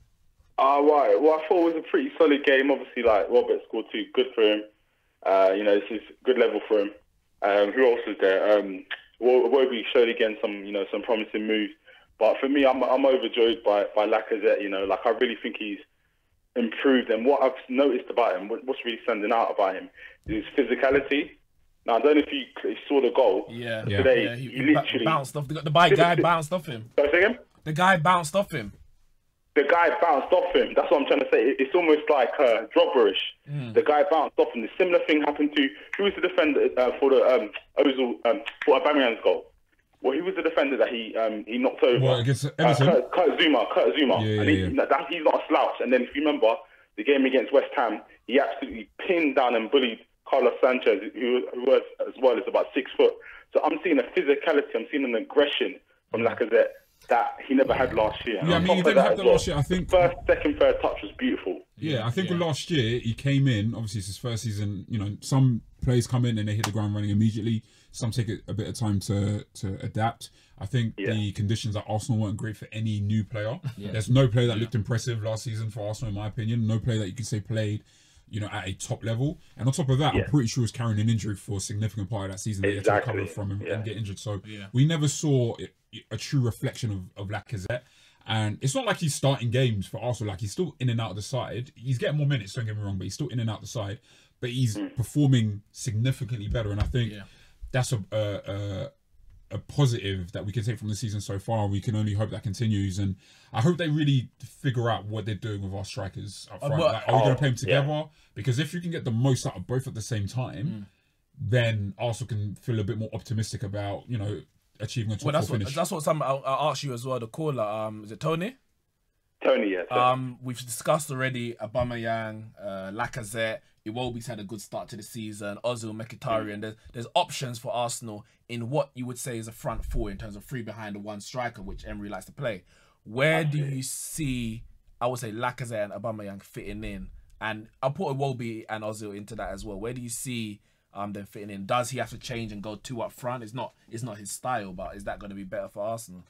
Right. Well, I thought it was a pretty solid game. Obviously, like, Robert scored 2. Good for him. You know, this is good level for him. Who else was there? Wobie showed again some promising moves. But for me, I'm overjoyed by Lacazette. You know, like, I really think he's improved. And what I've noticed about him, what's really standing out about him, is his physicality. Now, I don't know if you saw the goal. Today, he literally bounced off. The guy bounced off him. Sorry, say again? The guy bounced off him. The guy bounced off him. That's what I'm trying to say. It's almost like dropperish. The guy bounced off him. The similar thing happened to who was the defender for the Ozil for Aubameyang's goal. Well, he was the defender that he knocked over. Well, against Everton? Kurt Zuma. He's not a slouch. And then if you remember the game against West Ham, he absolutely pinned down and bullied Carlos Sanchez, who was as well as about 6 foot. So I'm seeing a physicality. I'm seeing an aggression from Lacazette that he never had last year. Yeah, I mean, he didn't have that last year. I think first, second, third touch was beautiful. Yeah, I think with last year, he came in, obviously it's his first season, you know, some players come in and they hit the ground running immediately. Some take a bit of time to adapt. I think the conditions at Arsenal weren't great for any new player. There's no player that looked impressive last season for Arsenal, in my opinion. No player that you can say played, you know, at a top level. And on top of that, I'm pretty sure he was carrying an injury for a significant part of that season. They had to recover from him and get injured. So we never saw a true reflection of Lacazette. And it's not like he's starting games for Arsenal. Like, he's still in and out of the side. He's getting more minutes, don't get me wrong, but he's still in and out the side. But he's performing significantly better. And I think that's a positive that we can take from the season so far. We can only hope that continues. And I hope they really figure out what they're doing with our strikers up front. Like, are we going to play them together? Because if you can get the most out of both at the same time, then Arsenal can feel a bit more optimistic about, you know, achieving a top 4 finish. That's what I'll ask you as well, the caller. Is it Tony? Tony, yes. We've discussed already Aubameyang, Lacazette. Iwobi's had a good start to the season. Ozil, Mkhitaryan. There's options for Arsenal in what you would say is a front four in terms of 3 behind the 1 striker, which Emery likes to play. Where do you see, I would say, Lacazette and Aubameyang fitting in? And I'll put Iwobi and Ozil into that as well. Where do you see them fitting in? Does he have to change and go 2 up front? It's not his style, but is that going to be better for Arsenal?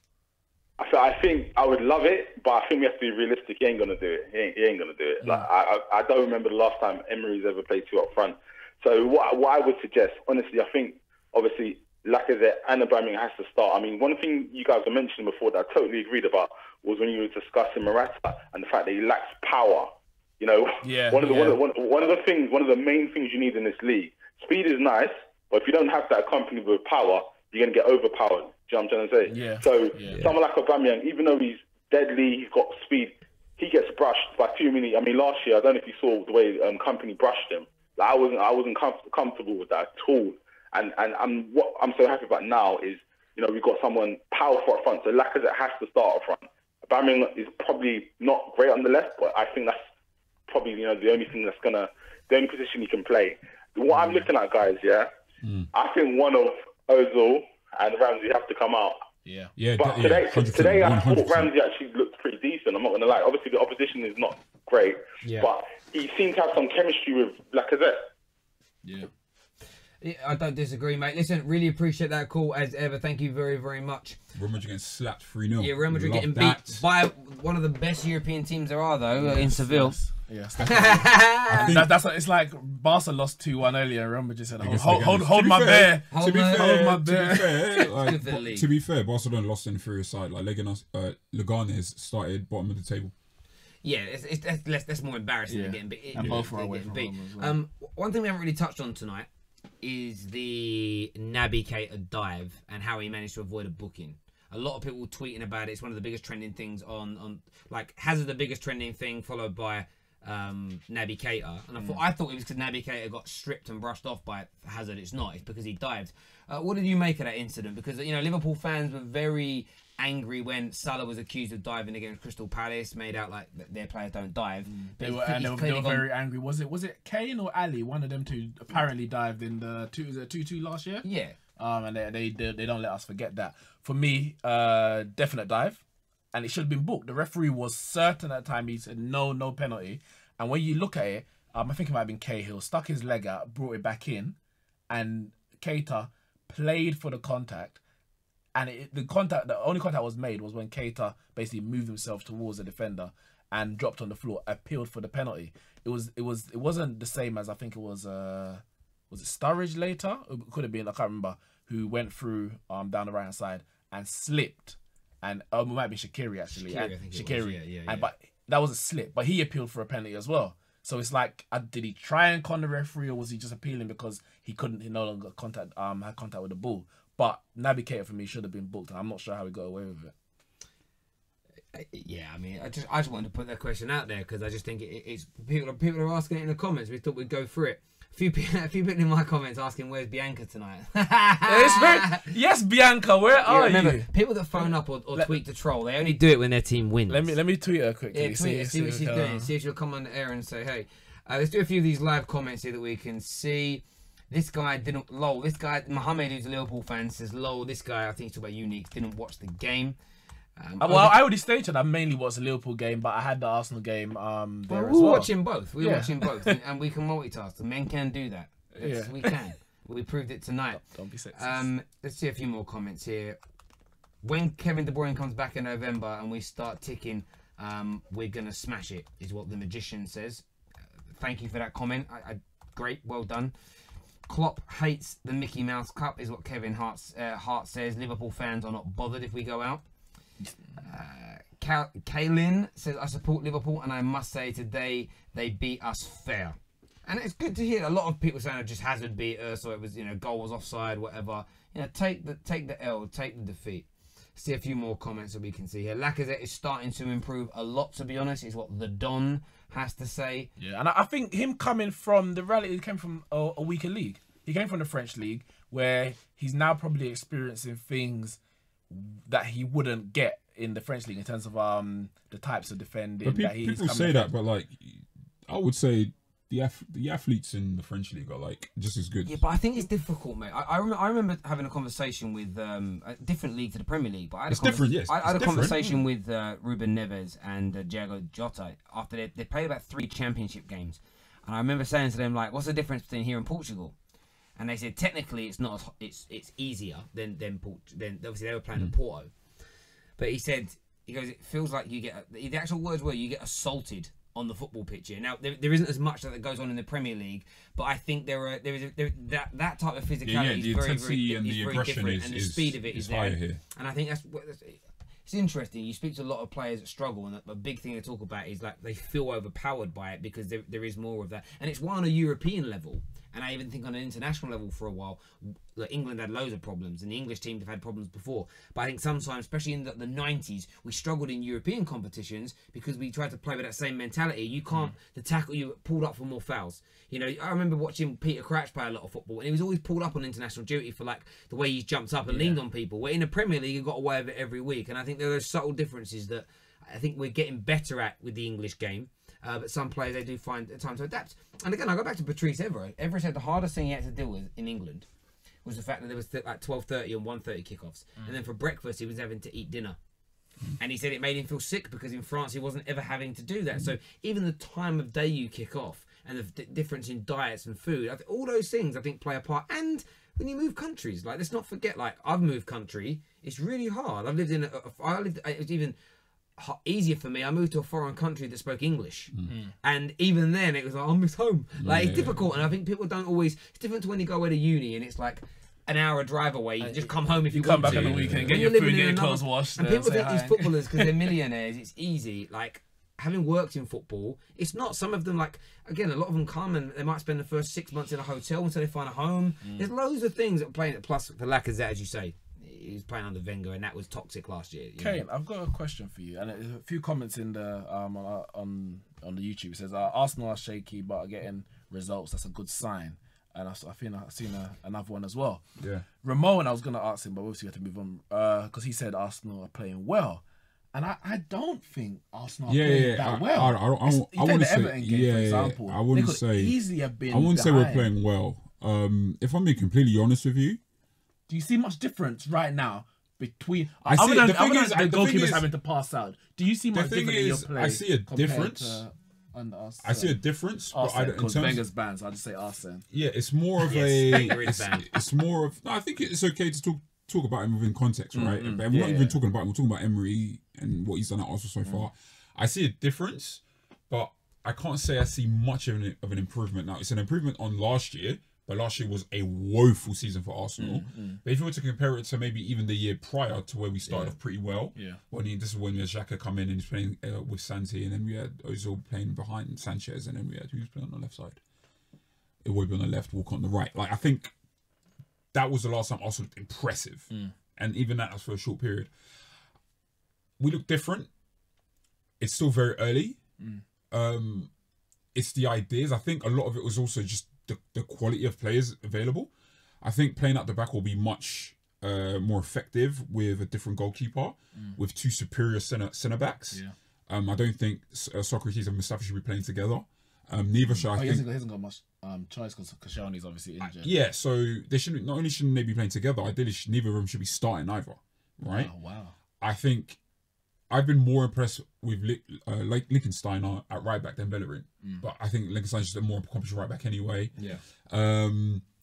So I think I would love it, but I think we have to be realistic. He ain't gonna do it. He ain't gonna do it. Like, I don't remember the last time Emery's ever played 2 up front. So what I would suggest, honestly, I think obviously Lacazette and Aubameyang has to start. I mean, one thing you guys were mentioning before that I totally agreed about was when you were discussing Morata and the fact that he lacks power. You know, one of the main things you need in this league. Speed is nice, but if you don't have that accompanied with power, you're going to get overpowered. Do you know what I'm trying to say? Yeah. So someone like Aubameyang, even though he's deadly, he's got speed, he gets brushed by too many. I mean, last year, I don't know if you saw the way Company brushed him. Like, I wasn't comfortable with that at all. And what I'm so happy about now is, you know, we've got someone powerful up front. So Lacazette has to start up front. Aubameyang is probably not great on the left, but I think that's probably, you know, the only position he can play. What I'm looking at, guys, I think one of Ozil and Ramsey have to come out. But today I thought Ramsey actually looked pretty decent. I'm not going to lie. Obviously, the opposition is not great, but he seemed to have some chemistry with Lacazette. Yeah, I don't disagree, mate. Listen, really appreciate that call as ever. Thank you very, very much. Real Madrid getting slapped 3-0. Yeah, Real Madrid getting beat by one of the best European teams there are, though, in Seville. Yes, it's like Barca lost 2-1 earlier. Real Madrid said, "Hold my bear, hold my bear." To be fair, Barcelona lost in inferior side. Like Leganes started bottom of the table. Yeah, that's more embarrassing than getting beat. And both are away from home as well. One thing we haven't really touched on tonight is the Naby Keita dive and how he managed to avoid a booking. A lot of people tweeting about it. It's one of the biggest trending things on like Hazard, the biggest trending thing, followed by Naby Keita. And I thought it was because Naby Keita got stripped and brushed off by Hazard. It's not. It's because he dived. What did you make of that incident? Because, you know, Liverpool fans were very angry when Salah was accused of diving against Crystal Palace, made out like their players don't dive. They were very angry. Was it Kane or Ali? One of them two apparently dived in the 2-2 last year. Yeah. And they don't let us forget that. For me, definite dive, and it should have been booked. The referee was certain at the time. He said no penalty. And when you look at it, I think it might have been Cahill, stuck his leg out, brought it back in, and Keita played for the contact. And the only contact was made was when Keita basically moved himself towards the defender and dropped on the floor, appealed for the penalty. It wasn't the same as I think it was it Sturridge later? It could have been, I can't remember, who went through down the right hand side and slipped. And it might be Shaqiri actually. Shaqiri. But that was a slip. But he appealed for a penalty as well. So it's like, did he try and con the referee, or was he just appealing because he no longer had contact with the ball? But Naby Keita for me should have been booked. I'm not sure how he got away with it. Yeah, I mean, I just wanted to put that question out there because I just think it's people are asking it in the comments. We thought we'd go through it. A few people in my comments asking where's Bianca tonight. Yes, Bianca, where are you? People that phone up or tweet to troll, they only do it when their team wins. Let me tweet her quickly. Yeah, tweet her, see what she's doing. See if she'll come on the air and say, hey. Let's do a few of these live comments here that we can see. This guy didn't, lol, this guy, Mohammed, who's a Liverpool fan, says, lol, this guy, I think he's talking about Unique, didn't watch the game. Well, I already stated I mainly watched the Liverpool game, but I had the Arsenal game there as well. We're watching both. We're watching both, and we can multitask. The men can do that. Yes, we can. We proved it tonight. Don't be sexist. Let's see a few more comments here. When Kevin De Bruyne comes back in November and we start ticking, we're going to smash it, is what the magician says. Thank you for that comment. Great, well done. Klopp hates the Mickey Mouse Cup, is what Kevin Hart says. Liverpool fans are not bothered if we go out. Kaylin says, I support Liverpool, and I must say today they beat us fair. And it's good to hear a lot of people saying it just Hazard beat us, or it was, you know, goal was offside, whatever. You know, take the L, take the defeat. See a few more comments that we can see here. Lacazette is starting to improve a lot, to be honest, is what the Don has to say. Yeah, and I think him coming from the reality, he came from a weaker league. He came from the French league, where he's now probably experiencing things that he wouldn't get in the French league in terms of the types of defending. But people say that, but like, I would say the athletes in the French league are like just as good. Yeah, but I think it's difficult, mate. I remember having a conversation with a different league to the Premier League, but I had a conversation with Ruben Neves and Diego Jota after they played about 3 championship games, and I remember saying to them, like, what's the difference between here and Portugal? And they said technically it's not, it's easier than obviously they were playing in Porto, but he goes, it feels like you get, the actual words were, you get assaulted on the football pitch here. Now, there isn't as much that goes on in the Premier League, but I think that type of physicality is very different, and the speed of it is there. Here. And I think it's interesting. You speak to a lot of players that struggle, and a big thing they talk about is like they feel overpowered by it because there is more of that. And it's why on a European level, and I even think on an international level for a while, England had loads of problems, and the English teams have had problems before. But I think sometimes, especially in the 90s, we struggled in European competitions because we tried to play with that same mentality. You can't, the tackle, you pulled up for more fouls. You know, I remember watching Peter Crouch play a lot of football, and he was always pulled up on international duty for like the way he jumped up and leaned on people. Where in the Premier League, he got away with it every week. And I think there are those subtle differences that I think we're getting better at with the English game. But some players, they do find time to adapt. And again, I go back to Patrice Evra. Evra said the hardest thing he had to deal with in England was the fact that there was like 12:30 and 1:30 kickoffs. And then for breakfast, he was having to eat dinner. And he said it made him feel sick because in France, he wasn't ever having to do that. So even the time of day you kick off and the difference in diets and food, all those things, I think, play a part. And when you move countries, like, let's not forget, like, I've moved country. It's really hard. I've lived in, it was even easier for me. I moved to a foreign country that spoke English, and even then it was like, I miss home. Like, it's difficult, and I think people don't always. It's different to when you go away to uni and it's like an hour drive away. You just come home if you come back to. on the weekend, get your food, get your clothes washed, and people think these footballers, because they're millionaires, it's easy. Like, having worked in football, it's not. Some of them, like, again, a lot of them come and they might spend the first 6 months in a hotel until they find a home. There's loads of things that are playing. Plus, for Lacazette, as you say, he was playing under Wenger, and that was toxic last year. Kane, I've got a question for you, and there's a few comments in the on the YouTube. It says Arsenal are shaky but are getting results. That's a good sign. And I think I've seen another one as well. Yeah. Ramon, I was going to ask him, but obviously we have to move on because he said Arsenal are playing well. And I don't think Arsenal are playing that well. I wouldn't say, Everton game, for example. I wouldn't say easily have been. I wouldn't say we're playing well. If I'm being completely honest with you, do you see much difference right now between the goalkeepers having to pass out? Do you see much difference in your play? I see a difference. I see a difference. Because Wenger's banned, so I'll just say Arsene. Yeah, it's more of it's more of. No, I think it's okay to talk about him within context, right? But we're not even talking about him. We're talking about Emery and what he's done at Arsenal so far. I see a difference, but I can't say I see much of an improvement now. It's an improvement on last year, but last year was a woeful season for Arsenal. But if you were to compare it to maybe even the year prior to where we started off pretty well, this is when Xhaka come in and he's playing with Santi, and then we had Ozil playing behind Sanchez, and then we had who was playing on the left side. It would be on the left, Walker on the right. Like, I think that was the last time Arsenal looked impressive, and even that was for a short period. We look different. It's still very early. It's the ideas. I think a lot of it was also just the quality of players available. I think playing at the back will be much more effective with a different goalkeeper, with two superior centre backs. I don't think Socrates and Mustafi should be playing together. Neither should. He hasn't got much choice because Koscielny's obviously injured. Yeah, so they shouldn't. Not only shouldn't they be playing together, ideally neither of them should be starting either. Right? Oh, wow. I think I've been more impressed with Liechtenstein at right back than Bellerin, but I think Liechtenstein's just a more accomplished right back anyway. Yeah.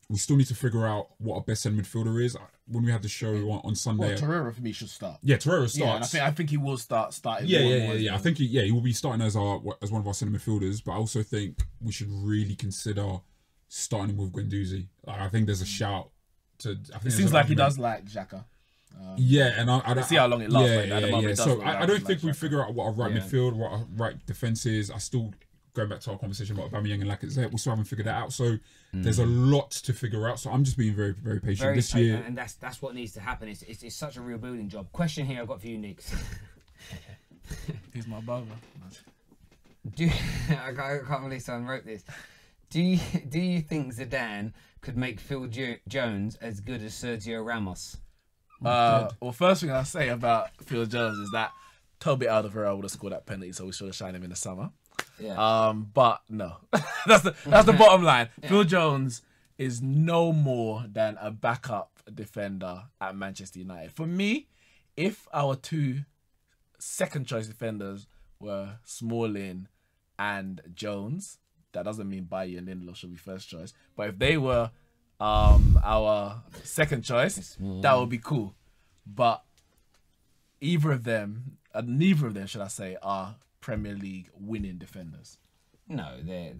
We still need to figure out what our best centre midfielder is. When we have the show on Sunday, Torreira for me should start. Yeah, Torreira starts. Yeah, and I think he will start starting. Yeah. I think he will be starting as one of our centre midfielders. But I also think we should really consider starting him with Guendouzi. I think there's a shout to. It seems like he does like Xhaka. And I don't see how long it lasts. So I don't think we figure out what our right midfield, what our right defence is. I still, going back to our conversation about Aubameyang and Lacazette, we still haven't figured that out. So there's a lot to figure out. So I'm just being very, very patient this year. And that's what needs to happen. It's such a real building job. Question here I've got for you, Nix. He's my brother. I can't believe someone wrote this. Do you think Zidane could make Phil Jones as good as Sergio Ramos? Well, first thing I'll say about Phil Jones is that Toby Alderweireld would have scored that penalty, so we should have shined him in the summer. Yeah. But no, that's the bottom line. Yeah. Phil Jones is no more than a backup defender at Manchester United. For me, if our two second choice defenders were Smalling and Jones, that doesn't mean Bailly and Lindelof should be first choice. But if they were our second choice, that would be cool. But neither of them, should I say, are Premier League winning defenders. No, they're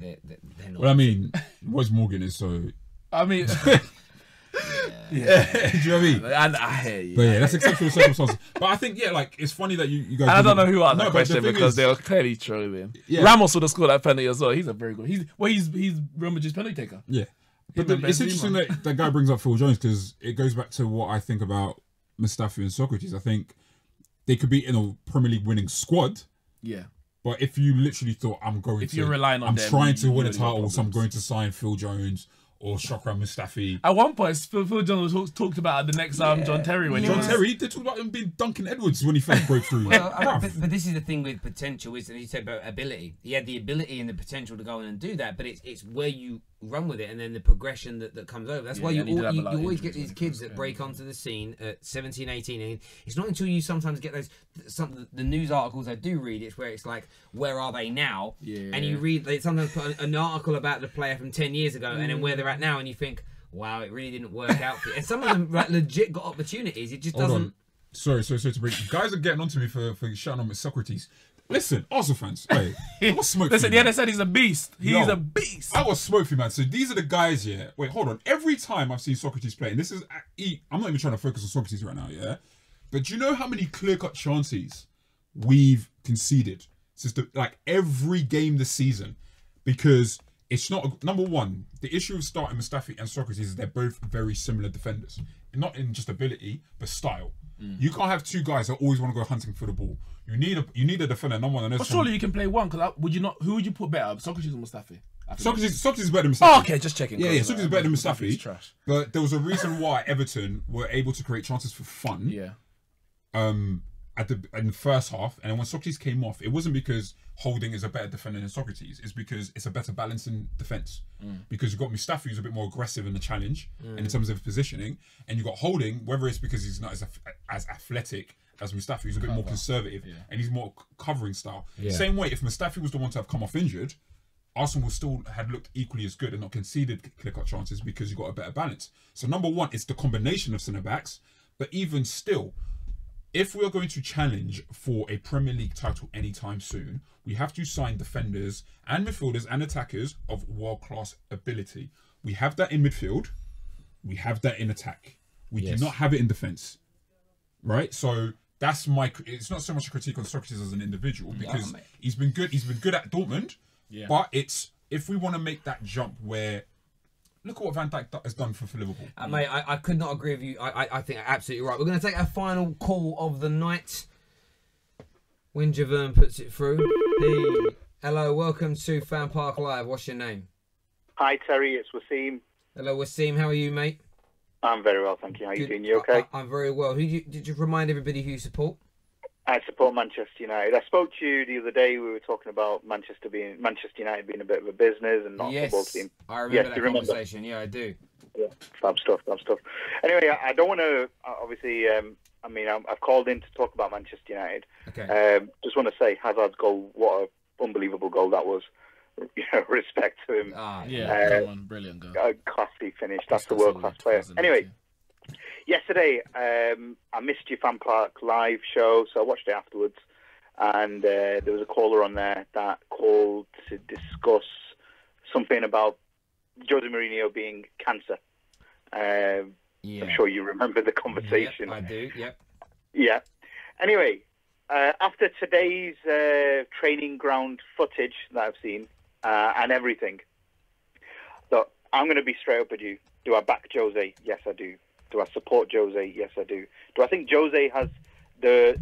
not. Well, I mean, Wes Morgan is so. I mean, yeah. Do you know what I mean? And I hear you. But yeah, that's exceptional circumstances. But I think, yeah, like, it's funny that you guys. And I don't know who asked that but question the thing because is- they were clearly trolling. Yeah. Ramos would have scored that penalty as well. He's a very good. He's Real Madrid's penalty taker. Yeah. But Him and it's Benzema. interesting that that guy brings up Phil Jones because it goes back to what I think about Mustafi and Socrates. I think they could be in a Premier League winning squad, Yeah. but if you literally thought If you're relying on I'm them, trying to you win a really got title, so I'm problems. going to sign Phil Jones or Shokran Mustafi. At one point, Phil Jones was talked about at the next John Terry when John Terry, they talked about him being Duncan Edwards when he first broke through. Well, Bruv. but this is the thing with potential, isn't it? You said about ability. He had the ability and the potential to go in and do that, but it's where you run with it and then the progression that comes over. That's why you and he did have a you lot of always get injuries these when he kids first that came, break onto the scene at 17, 18. And it's not until you sometimes get the news articles I do read, it's where it's like, where are they now? Yeah. And you read, they sometimes put an article about the player from 10 years ago and then where they're at now, and you think, wow, it really didn't work out for you. And some of them like, legit got opportunities. It just Hold doesn't. on. Sorry to break. Guys are getting onto me for shouting on with Socrates. Listen, Arsenal fans, hey, I got smoke. Listen, for you, yeah, man. they said he's a beast. He's Yo, a beast. I got smoke for you, man. So these are the guys, yeah. Wait, hold on. Every time I've seen Socrates play, and this is, I'm not even trying to focus on Socrates right now, yeah. But do you know how many clear-cut chances we've conceded since every game this season? Because it's not number one. The issue of starting Mustafi and Socrates is they're both very similar defenders, not in just ability but style. You can't have two guys that always want to go hunting for the ball. You need a defender. Number one. But surely you can play one. Because would you not? Who would you put better, Socrates or Mustafi? Socrates is better than Mustafi. Oh, okay, just checking. Yeah, Socrates is better than Mustafi's Mustafi. trash. But there was a reason why Everton were able to create chances for fun. Yeah. In the first half, and then when Socrates came off, it wasn't because Holding is a better defender than Socrates. It's because it's a better balance in defence. Because you've got Mustafi who's a bit more aggressive in the challenge and in terms of positioning, and you've got Holding, whether it's because he's not as athletic as Mustafi, who's a bit more conservative and he's more covering style. Same way, if Mustafi was the one to have come off injured, Arsenal still had looked equally as good and not conceded clear-cut chances because you got a better balance. So number one, it's the combination of centre backs, but even still, if we are going to challenge for a Premier League title anytime soon, we have to sign defenders and midfielders and attackers of world-class ability. We have that in midfield. We have that in attack. We do not have it in defence. Right? So that's it's not so much a critique on Socrates as an individual because he's been good. He's been good at Dortmund. Yeah. But it's if we want to make that jump where look at what Van Dijk has done for Liverpool. Mate, I could not agree with you. I think you're absolutely right. We're going to take a final call of the night. When Javerne puts it through. Hey, hello, welcome to FanPark Live. What's your name? Hi, Terry. It's Wasim. Hello, Wasim. How are you, mate? I'm very well, thank you. How are you doing? You okay? I'm very well. Did you remind everybody who you support? I support Manchester United. I spoke to you the other day. We were talking about Manchester United being a bit of a business and not a football team. I remember that conversation. Yeah, I do. Yeah, fab stuff. Anyway, I don't want to. Obviously, I've called in to talk about Manchester United. Okay. Just want to say Hazard's goal. What an unbelievable goal that was. Respect to him. Brilliant goal. Classy finish. That's the world-class player. Anyway. Yesterday, I missed your FanPark live show, so I watched it afterwards. And there was a caller on there that called to discuss something about Jose Mourinho being cancer. I'm sure you remember the conversation. Yep, I do, yep. Yeah. Anyway, after today's training ground footage that I've seen and everything, so I'm going to be straight up with you. Do I back Jose? Yes, I do. Do I support Jose? Yes, I do. Do I think Jose has the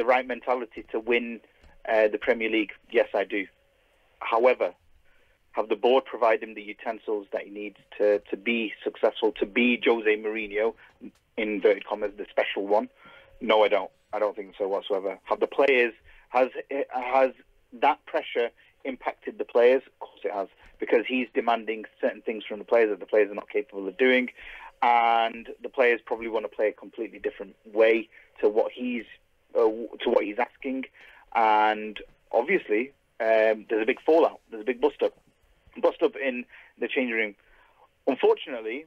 right mentality to win the Premier League? Yes, I do. However, have the board provided him the utensils that he needs to be successful, to be Jose Mourinho, in inverted commas, the special one? No, I don't. I don't think so whatsoever. Have the players, has that pressure impacted the players? Of course it has, because he's demanding certain things from the players that the players are not capable of doing. And the players probably want to play a completely different way to what he's asking. And obviously, there's a big fallout. There's a big bust up in the changing room. Unfortunately,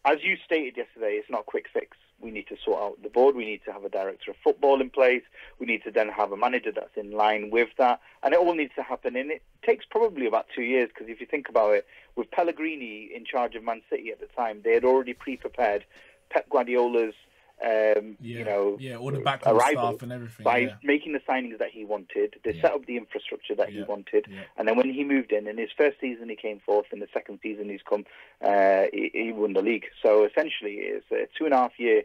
as you stated yesterday, it's not a quick fix. We need to sort out the board. We need to have a director of football in place. We need to then have a manager that's in line with that. And it all needs to happen. And it takes probably about 2 years, because if you think about it, with Pellegrini in charge of Man City at the time, they had already pre-prepared Pep Guardiola's all the backroom staff and everything by making the signings that he wanted. They set up the infrastructure that he wanted, and then when he moved in his first season, he came fourth. In the second season, he won the league. So essentially, it's a 2.5 year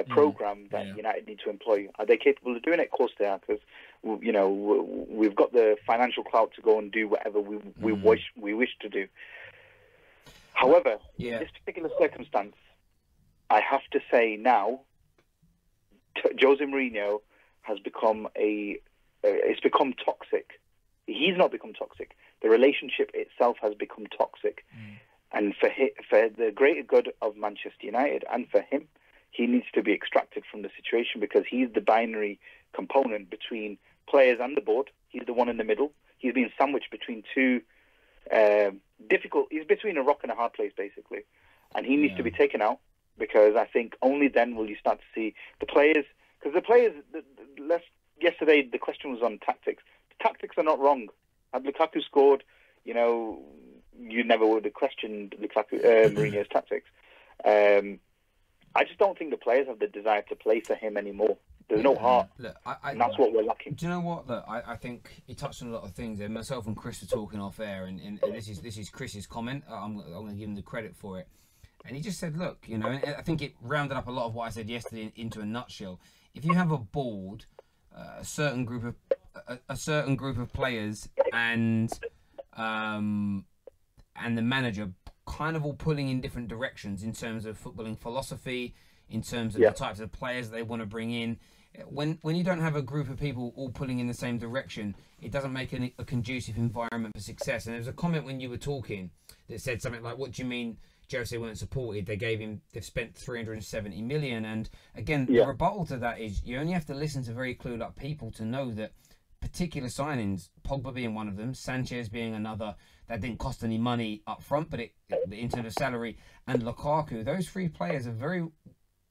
program that United need to employ. Are they capable of doing it? Of course they are, because we've got the financial clout to go and do whatever we wish to do. However, in this particular circumstance, I have to say now, Jose Mourinho has become it's become toxic. He's not become toxic. The relationship itself has become toxic. And for the greater good of Manchester United and for him, he needs to be extracted from the situation, because he's the binary component between players and the board. He's the one in the middle. He's been sandwiched between two he's between a rock and a hard place, basically. And he needs to be taken out, because I think only then will you start to see the players. Because the players, yesterday the question was on tactics. The tactics are not wrong. Had Lukaku scored, you never would have questioned Mourinho's tactics. I just don't think the players have the desire to play for him anymore. There's no heart, and that's what we're lacking. Do you know what? Look, I think he touched on a lot of things there. Myself and Chris were talking off air, and this is Chris's comment. I'm going to give him the credit for it. And he just said, look, and I think it rounded up a lot of what I said yesterday into a nutshell. If you have a board, a certain group of players, and the manager kind of all pulling in different directions in terms of footballing philosophy, in terms of the types of players they want to bring in. When you don't have a group of people all pulling in the same direction, it doesn't make a conducive environment for success. And there was a comment when you were talking that said something like, what do you mean Jose weren't supported? They've spent 370 million. And again, the rebuttal to that is you only have to listen to very clued up people to know that particular signings, Pogba being one of them, Sanchez being another, that didn't cost any money up front, but in terms of salary, and Lukaku, those three players are very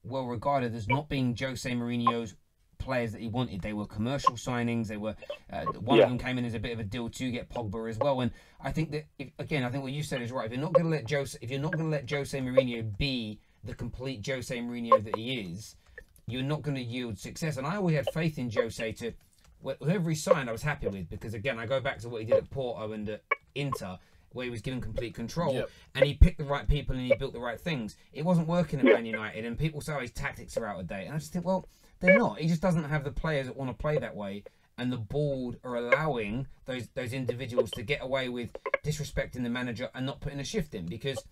well regarded as not being Jose Mourinho's players that he wanted. They were commercial signings. They were one of them came in as a bit of a deal to get Pogba as well. And I think that I think what you said is right. If you're not going to let Jose Mourinho be the complete Jose Mourinho that he is, you're not going to yield success. And I always had faith in Jose to whoever he signed, I was happy with, because again, I go back to what he did at Porto and at Inter, where he was given complete control, and he picked the right people and he built the right things. It wasn't working at Man United, and people say his tactics are out of date. And I just think, well, they're not. He just doesn't have the players that want to play that way, and the board are allowing those individuals to get away with disrespecting the manager and not putting a shift in. Because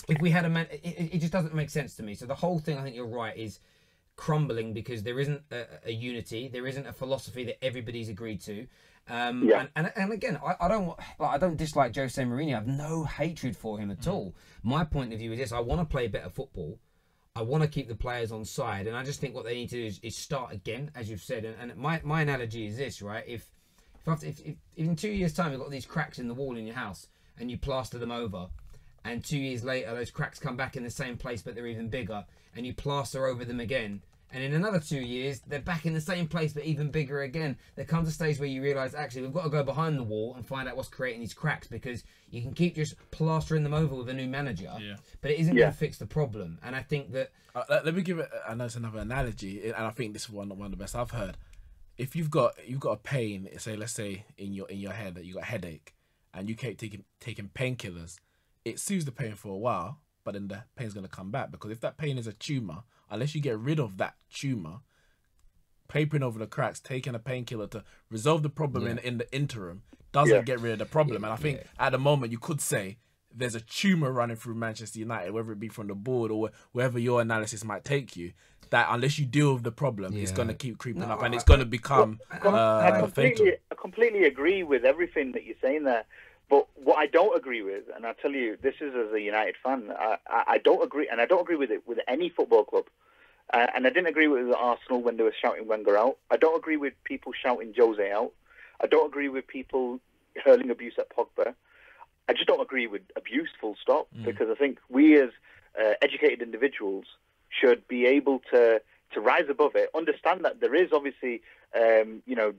if we had it just doesn't make sense to me. So the whole thing, I think you're right, is crumbling because there isn't a unity, there isn't a philosophy that everybody's agreed to. And again, I don't dislike Jose Mourinho. I have no hatred for him at all. My point of view is this: I want to play better football. I want to keep the players on side, and I just think what they need to do is start again, as you've said. And my analogy is this, right? If in 2 years' time you've got these cracks in the wall in your house and you plaster them over, and 2 years later those cracks come back in the same place but they're even bigger, and you plaster over them again, and in another 2 years they're back in the same place but even bigger again, there comes a stage where you realise actually we've got to go behind the wall and find out what's creating these cracks, because you can keep just plastering them over with a new manager, but it isn't going to fix the problem. And I think that let me give it. I know it's another analogy, and I think this is one of the best I've heard. If you've got a pain, let's say in your head that you got a headache, and you keep taking painkillers, it soothes the pain for a while, but then the pain's going to come back, because if that pain is a tumour, unless you get rid of that tumour, papering over the cracks, taking a painkiller to resolve the problem in the interim doesn't get rid of the problem. And I think at the moment you could say there's a tumour running through Manchester United, whether it be from the board or wherever your analysis might take you, that unless you deal with the problem, it's going to keep creeping up, and it's going to become fatal. I completely agree with everything that you're saying there. But what I don't agree with, and I tell you, this is as a United fan, I don't agree, and I don't agree with it with any football club. And I didn't agree with Arsenal when they were shouting Wenger out. I don't agree with people shouting Jose out. I don't agree with people hurling abuse at Pogba. I just don't agree with abuse, full stop, because I think we as educated individuals should be able to rise above it, understand that there is obviously,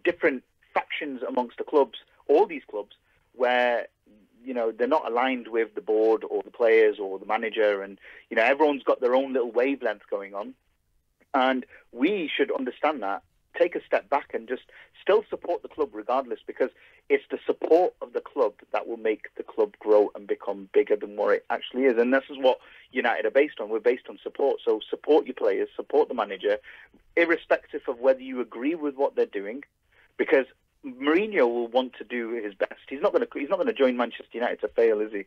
different factions amongst the clubs, all these clubs, where, they're not aligned with the board or the players or the manager, and, everyone's got their own little wavelength going on. And we should understand that, take a step back and just still support the club regardless, because it's the support of the club that will make the club grow and become bigger than what it actually is. And this is what United are based on. We're based on support. So support your players, support the manager, irrespective of whether you agree with what they're doing, because Mourinho will want to do his best. He's not going to join Manchester United to fail, is he?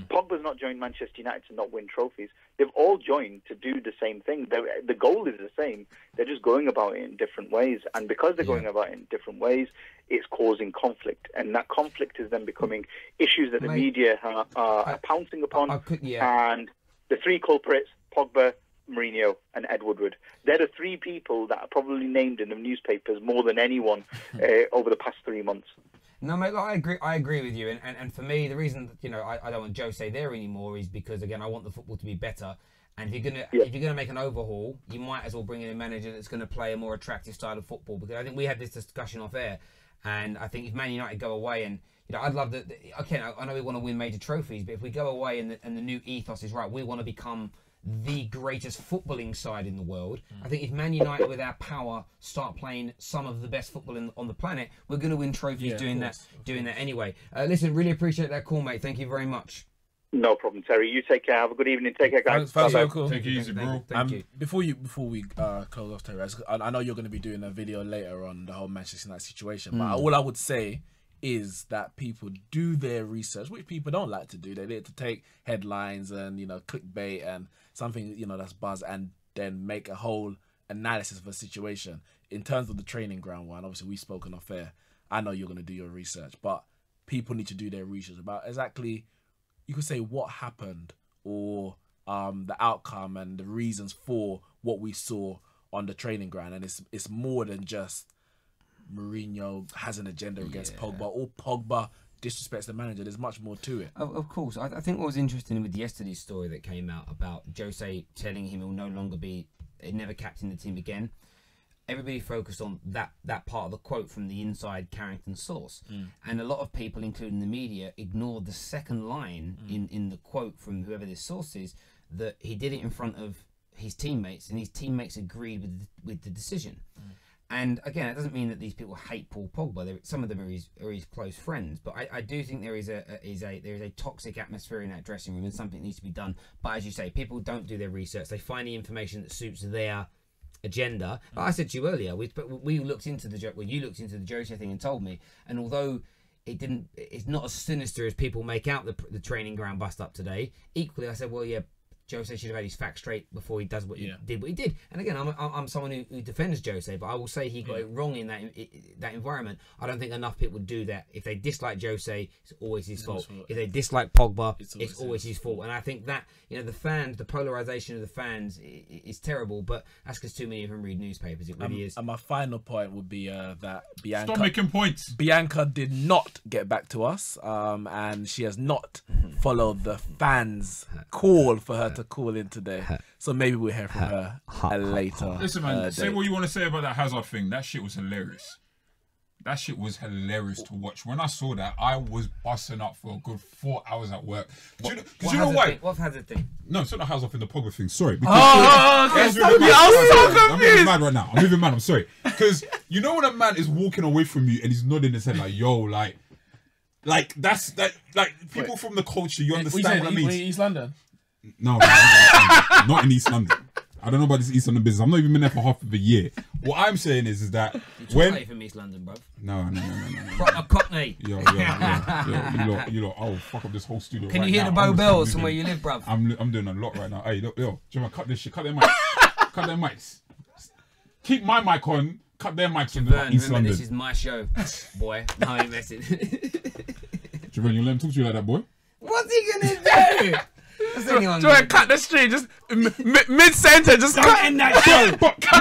Pogba's not joined Manchester United to not win trophies. They've all joined to do the same thing. The goal is the same. They're just going about it in different ways. And because they're going about it in different ways, it's causing conflict. And that conflict is then becoming issues that the media are pouncing upon. And the three culprits, Pogba, Mourinho and Ed Woodward. They're the three people that are probably named in the newspapers more than anyone over the past 3 months. No, mate, I agree with you. And for me, the reason I don't want Jose there anymore is because, again, I want the football to be better. And if you're gonna make an overhaul, you might as well bring in a manager that's going to play a more attractive style of football. Because I think we had this discussion off air, and I think if Man United go away and I'd love that. Okay, I know we want to win major trophies, but if we go away and the new ethos is right, we want to become the greatest footballing side in the world. I think if Man United, with our power, start playing some of the best football on the planet, we're going to win trophies doing that anyway. Listen, really appreciate that call, mate. Thank you very much. No problem, Terry. You take care. Have a good evening. Take care, guys. Thanks so cool. Take it easy, bro. Thank you. Before we close off, Terry, I know you're going to be doing a video later on the whole Manchester United situation, but all I would say is that people do their research, which people don't like to do. They like to take headlines and clickbait and something that's buzz, and then make a whole analysis of a situation. In terms of the training ground one, obviously we've spoken off air. I know you're going to do your research, but people need to do their research about exactly, you could say, what happened, or the outcome and the reasons for what we saw on the training ground. And it's more than just Mourinho has an agenda against Pogba, or Pogba disrespects the manager. There's much more to it. Of course. I think what was interesting with yesterday's story that came out about Jose telling him he'll no longer be, never captain the team again, everybody focused on that part of the quote from the inside Carrington source. And a lot of people, including the media, ignored the second line in the quote from whoever this source is, that he did it in front of his teammates, and his teammates agreed with the decision. And again, it doesn't mean that these people hate Paul Pogba. Some of them are his close friends, but I do think there is a toxic atmosphere in that dressing room, and something needs to be done. But as you say, people don't do their research. They find the information that suits their agenda. Like I said to you earlier, we looked into you looked into the Jose thing and told me, and although it's not as sinister as people make out the training ground bust up today. Equally, I said, well, yeah, Jose should have had his facts straight before he does what he did. And again, I'm someone who defends Jose, but I will say he got it wrong in that environment. I don't think enough people would do that. If they dislike Jose, it's always his fault. If they dislike Pogba, it's always his fault. And I think that the fans, the polarization of the fans is terrible. But that's because too many of them read newspapers. It really is. And my final point would be that Bianca. Stop making points. Bianca did not get back to us, and she has not followed the fans' call for her to call in today, so maybe we'll hear from her later. Listen, man, say what you want to say about that Hazard thing. That shit was hilarious. That shit was hilarious to watch. When I saw that, I was busting up for a good 4 hours at work. Because you know why? What Hazard thing? No, it's not the Hazard thing, the Pogba thing. Sorry. Okay. I'm so confused. I'm moving mad right now. I'm moving mad. I'm sorry. Because you know when a man is walking away from you and he's nodding his head like, yo, like that's people from the culture. You understand what I mean? East London. No, not in East London. I don't know about this East London business. I've not even been there for half of a year. What I'm saying is that when from East London, bro. No. Proper Cockney. Yo, you lot. Oh, fuck up this whole studio. Can right you hear now. the Bow Bells from where you live, bruv? I'm doing a lot right now. Hey, yo, do you want to cut this shit? Cut their mics. Cut their mics. Keep my mic on. Cut their mics on the East London. This is my show, boy. No, I ain't messing. Javon, you let him talk to you like that, boy? What's he gonna do? Do I cut the stream just mid-center? Just cut in that show.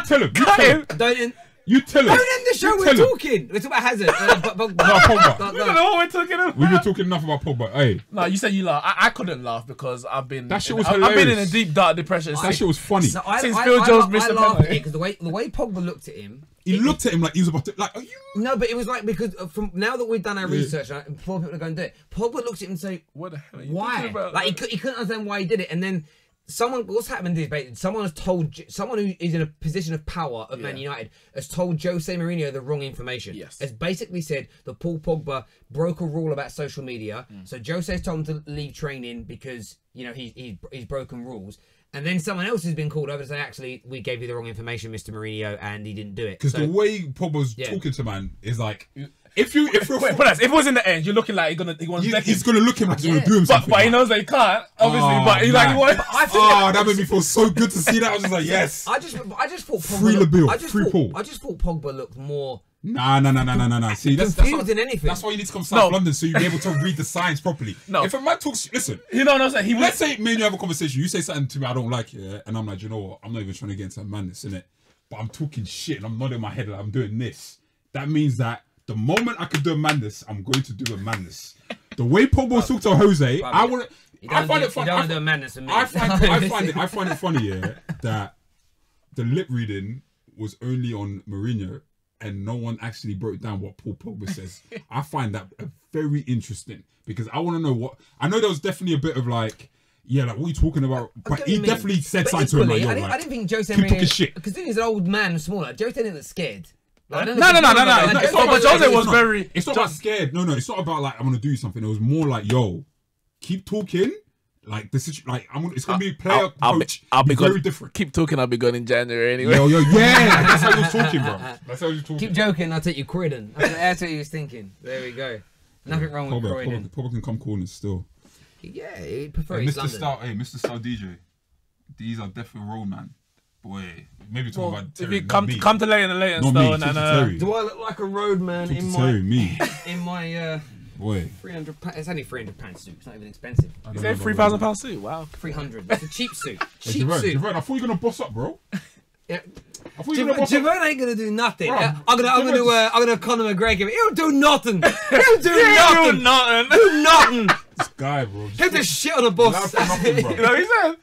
Tell him. Don't. You tell us. Don't end the show. We're talking. We're talking about Hazard. Pogba. We don't know what we're talking about. We've been talking enough about Pogba. Hey. No, you said you laugh. I couldn't laugh because I've been. That shit was I've been in a hilarious. deep dark depression. That shit was funny. So Since Phil Jones missed I the laughed at penalty. it because the way Pogba looked at him. He looked at him like he was about to. Like, are you? No, but it was like because from now that we've done our research and before people are going to do it, Pogba looked at him and say, "What the hell are you why?" talking about? Like he couldn't understand why he did it, and then. What's happened is basically someone has told someone who is in a position of power of Man United has told Jose Mourinho the wrong information. Yes, has basically said that Paul Pogba broke a rule about social media. So Jose's told him to leave training because he's broken rules. And then someone else has been called over to say, actually, we gave you the wrong information, Mr. Mourinho, and he didn't do it. Because the way Pogba's talking to man is like. If it was in the end, you're looking like he's gonna look him like he's gonna do him something. But he knows that he can't, obviously. But he's like, what? That made me feel so good to see that. I was just like, yes. I just thought Pogba free LeBeau, free Paul. I just thought Pogba looked more. Nah. See, that's than anything. That's why you need to come to South London so you'll be able to read the signs properly. No. If a man talks, listen. You know what I'm saying? Let's say me and you have a conversation. You say something to me I don't like, and I'm like, you know what? I'm not even trying to get into madness, innit? But I'm talking shit and I'm nodding my head like I'm doing this. That means that the moment I could do a madness, I'm going to do a madness. The way Pogba talked to Jose, I find it funny. You don't want to do a madness with me. I find it funny, that the lip reading was only on Mourinho and no one actually broke down what Paul Pogba says. I find that very interesting because I want to know what. I know there was definitely a bit of like. Yeah, like what are you talking about? But he definitely said something to him like, I didn't think Jose keep talking shit. Because he's an old man and smaller. Jose didn't look scared. No. It's not. But Jose was very. It's not about scared. No. It's not about like I'm gonna do something. It was more like, yo, keep talking. Like this is like it's gonna be player coach. I'll be very different. Keep talking. I'll be gone in January anyway. Yo, yeah. That's how he was talking, bro. That's how he was talking. Keep joking. I'll take you Croydon. That's what he was thinking. There we go. Nothing wrong with Croydon. Pogba can come corners still. Yeah, he prefers London. Mr. Star DJ. These are definitely road man. Boy, maybe talk about Terry. If you come to Leighton and do I look like a road man in my boy £300? It's only £300 suit. It's not even expensive. Is it £3,000 suit? Wow, 300. It's a cheap suit. Javon, I thought you were gonna boss up, bro. Yeah. Javon ain't gonna do nothing. Bro, I'm gonna Conor McGregor. He'll do nothing. He'll do nothing. Do nothing. This guy, bro. He'll just shit on a bus. Nothing, bro. You know what he said?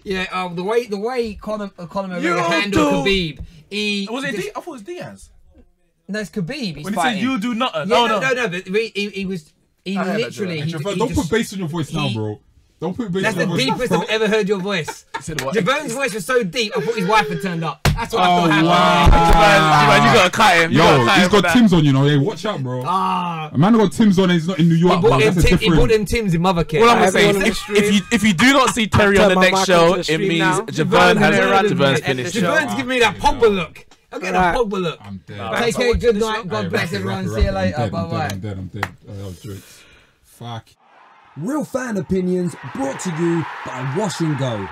Yeah, the way Conor McGregor handled Khabib, I thought it was Diaz. No, it's Khabib. When he said you do nothing. Yeah, no. But he literally. Don't put bass on your voice now, bro. Don't put bass on your voice. That's the deepest I've ever heard your voice. Javon's voice was so deep, I thought his wife had turned up. That's what I thought happened. Javon, you gotta cut him. Yo, he's got Tim's on, you know. Hey, watch out, bro. A man got Tim's on and he's not in New York. He bought him Tim's in Mothercare. All I'm gonna say is, if you do not see Terry on the next show, it means Javon's finished. Javon's giving me that Pogba look. I'm getting a Pogba look. I'm dead. Take care, good night. God bless everyone. See you later. Bye-bye. I'm dead. That was jokes. Fuck. Real fan opinions brought to you by Wash and Go.